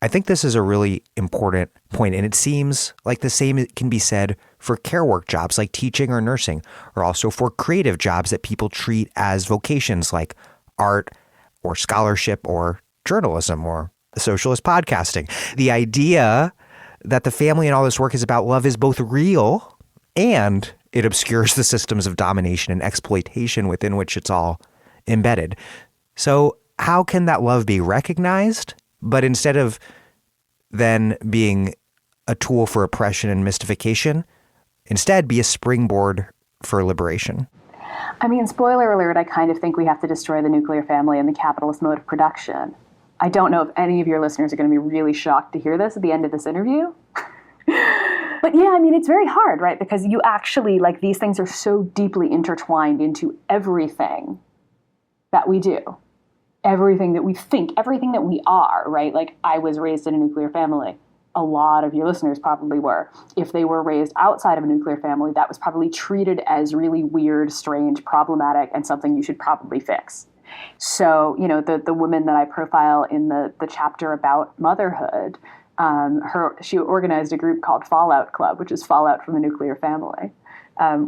I think this is a really important point, and it seems like the same can be said for care work jobs like teaching or nursing, or also for creative jobs that people treat as vocations like art or scholarship or journalism or socialist podcasting. The idea that the family and all this work is about love is both real and it obscures the systems of domination and exploitation within which it's all embedded. So how can that love be recognized, but instead of then being a tool for oppression and mystification, instead be a springboard for liberation? I mean, spoiler alert, I kind of think we have to destroy the nuclear family and the capitalist mode of production. I don't know if any of your listeners are going to be really shocked to hear this at the end of this interview. But yeah, I mean, it's very hard, right? Because you actually, like, these things are so deeply intertwined into everything that we do. Everything that we think, everything that we are, right? Like, I was raised in a nuclear family. A lot of your listeners probably were. If they were raised outside of a nuclear family, that was probably treated as really weird, strange, problematic, and something you should probably fix. So, you know, the woman that I profile in the chapter about motherhood, she organized a group called Fallout Club, which is fallout from the nuclear family,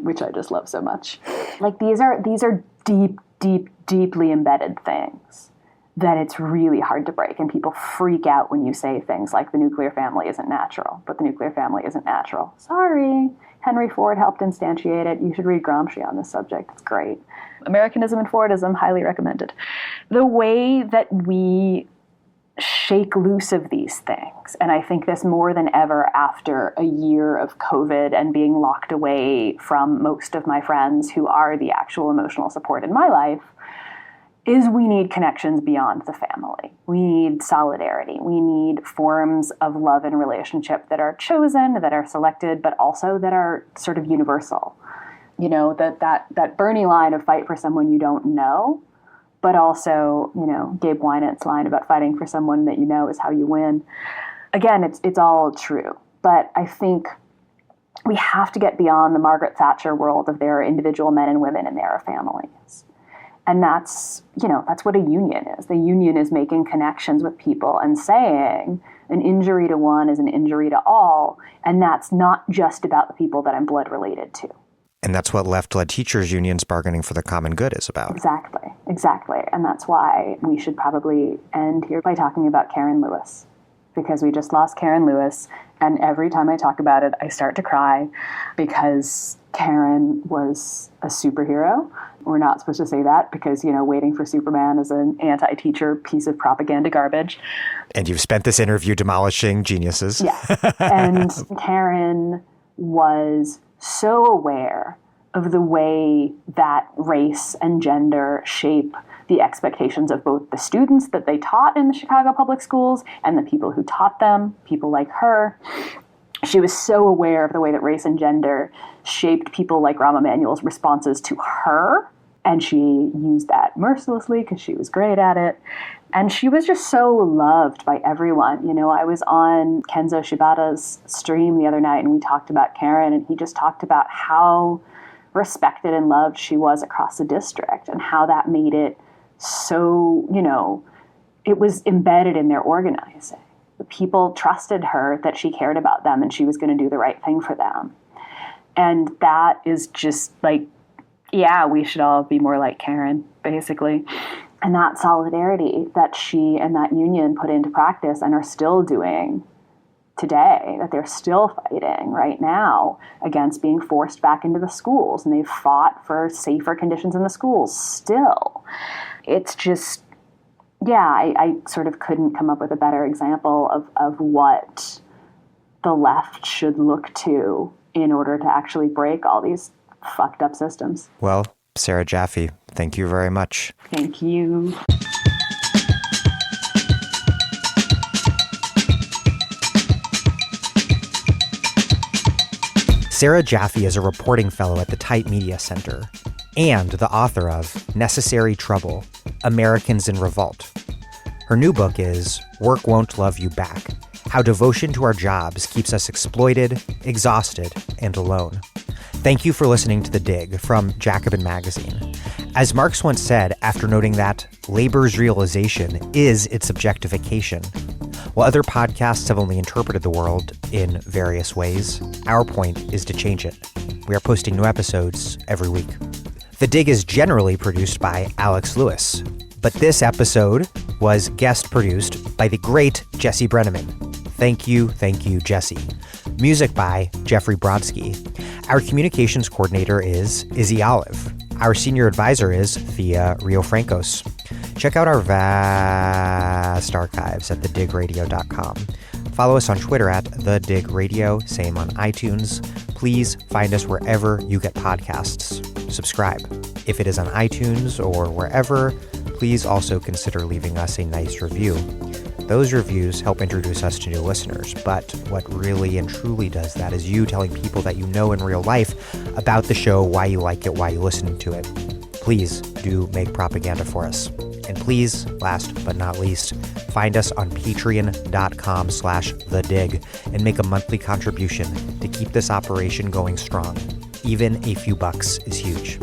which I just love so much. Like, these are deeply embedded things that it's really hard to break, and people freak out when you say things like the nuclear family isn't natural, but the nuclear family isn't natural. Sorry, Henry Ford helped instantiate it. You should read Gramsci on this subject. It's great. Americanism and Fordism, highly recommended. The way that we shake loose of these things, and I think this more than ever after a year of COVID and being locked away from most of my friends who are the actual emotional support in my life, is we need connections beyond the family. We need solidarity. We need forms of love and relationship that are chosen, that are selected, but also that are sort of universal. You know, that Bernie line of fight for someone you don't know, but also, you know, Gabe Wynett's line about fighting for someone that you know is how you win. Again, it's all true. But I think we have to get beyond the Margaret Thatcher world of there are individual men and women and there are families. And that's what a union is. The union is making connections with people and saying an injury to one is an injury to all. And that's not just about the people that I'm blood related to. And that's what left-led teachers' unions bargaining for the common good is about. Exactly. And that's why we should probably end here by talking about Karen Lewis. Because we just lost Karen Lewis. And every time I talk about it, I start to cry because Karen was a superhero. We're not supposed to say that because, you know, Waiting for Superman is an anti-teacher piece of propaganda garbage. And you've spent this interview demolishing geniuses. Yeah. And Karen was so aware of the way that race and gender shape the expectations of both the students that they taught in the Chicago public schools and the people who taught them, people like her. She was so aware of the way that race and gender shaped people like Rahm Emanuel's responses to her And she used that mercilessly because she was great at it. And she was just so loved by everyone. You know, I was on Kenzo Shibata's stream the other night and we talked about Karen, and he just talked about how respected and loved she was across the district and how that made it so, you know, it was embedded in their organizing. The people trusted her that she cared about them and she was going to do the right thing for them. And that is just like, yeah, we should all be more like Karen, basically. And that solidarity that she and that union put into practice and are still doing today, that they're still fighting right now against being forced back into the schools. And they've fought for safer conditions in the schools still. It's just, yeah, I sort of couldn't come up with a better example of what the left should look to in order to actually break all these fucked up systems. Well, Sarah Jaffe, thank you very much. Thank you. Sarah Jaffe is a reporting fellow at the Type Media Center and the author of Necessary Trouble, Americans in Revolt. Her new book is Work Won't Love You Back: How Devotion to Our Jobs Keeps Us Exploited, Exhausted, and Alone. Thank you for listening to The Dig from Jacobin Magazine. As Marx once said, after noting that labor's realization is its objectification, while other podcasts have only interpreted the world in various ways, our point is to change it. We are posting new episodes every week. The Dig is generally produced by Alex Lewis, but this episode was guest produced by the great Jesse Brenneman. Thank you, Jesse. Music by Jeffrey Brodsky. Our communications coordinator is Izzy Olive. Our senior advisor is Thea Riofrancos. Check out our vast archives at thedigradio.com. Follow us on Twitter at thedigradio, same on iTunes. Please find us wherever you get podcasts. Subscribe. If it is on iTunes or wherever, please also consider leaving us a nice review. Those reviews help introduce us to new listeners, but what really and truly does that is you telling people that you know in real life about the show, why you like it, why you're listening to it. Please do make propaganda for us. And please, last but not least, find us on patreon.com/thedig and make a monthly contribution to keep this operation going strong. Even a few bucks is huge.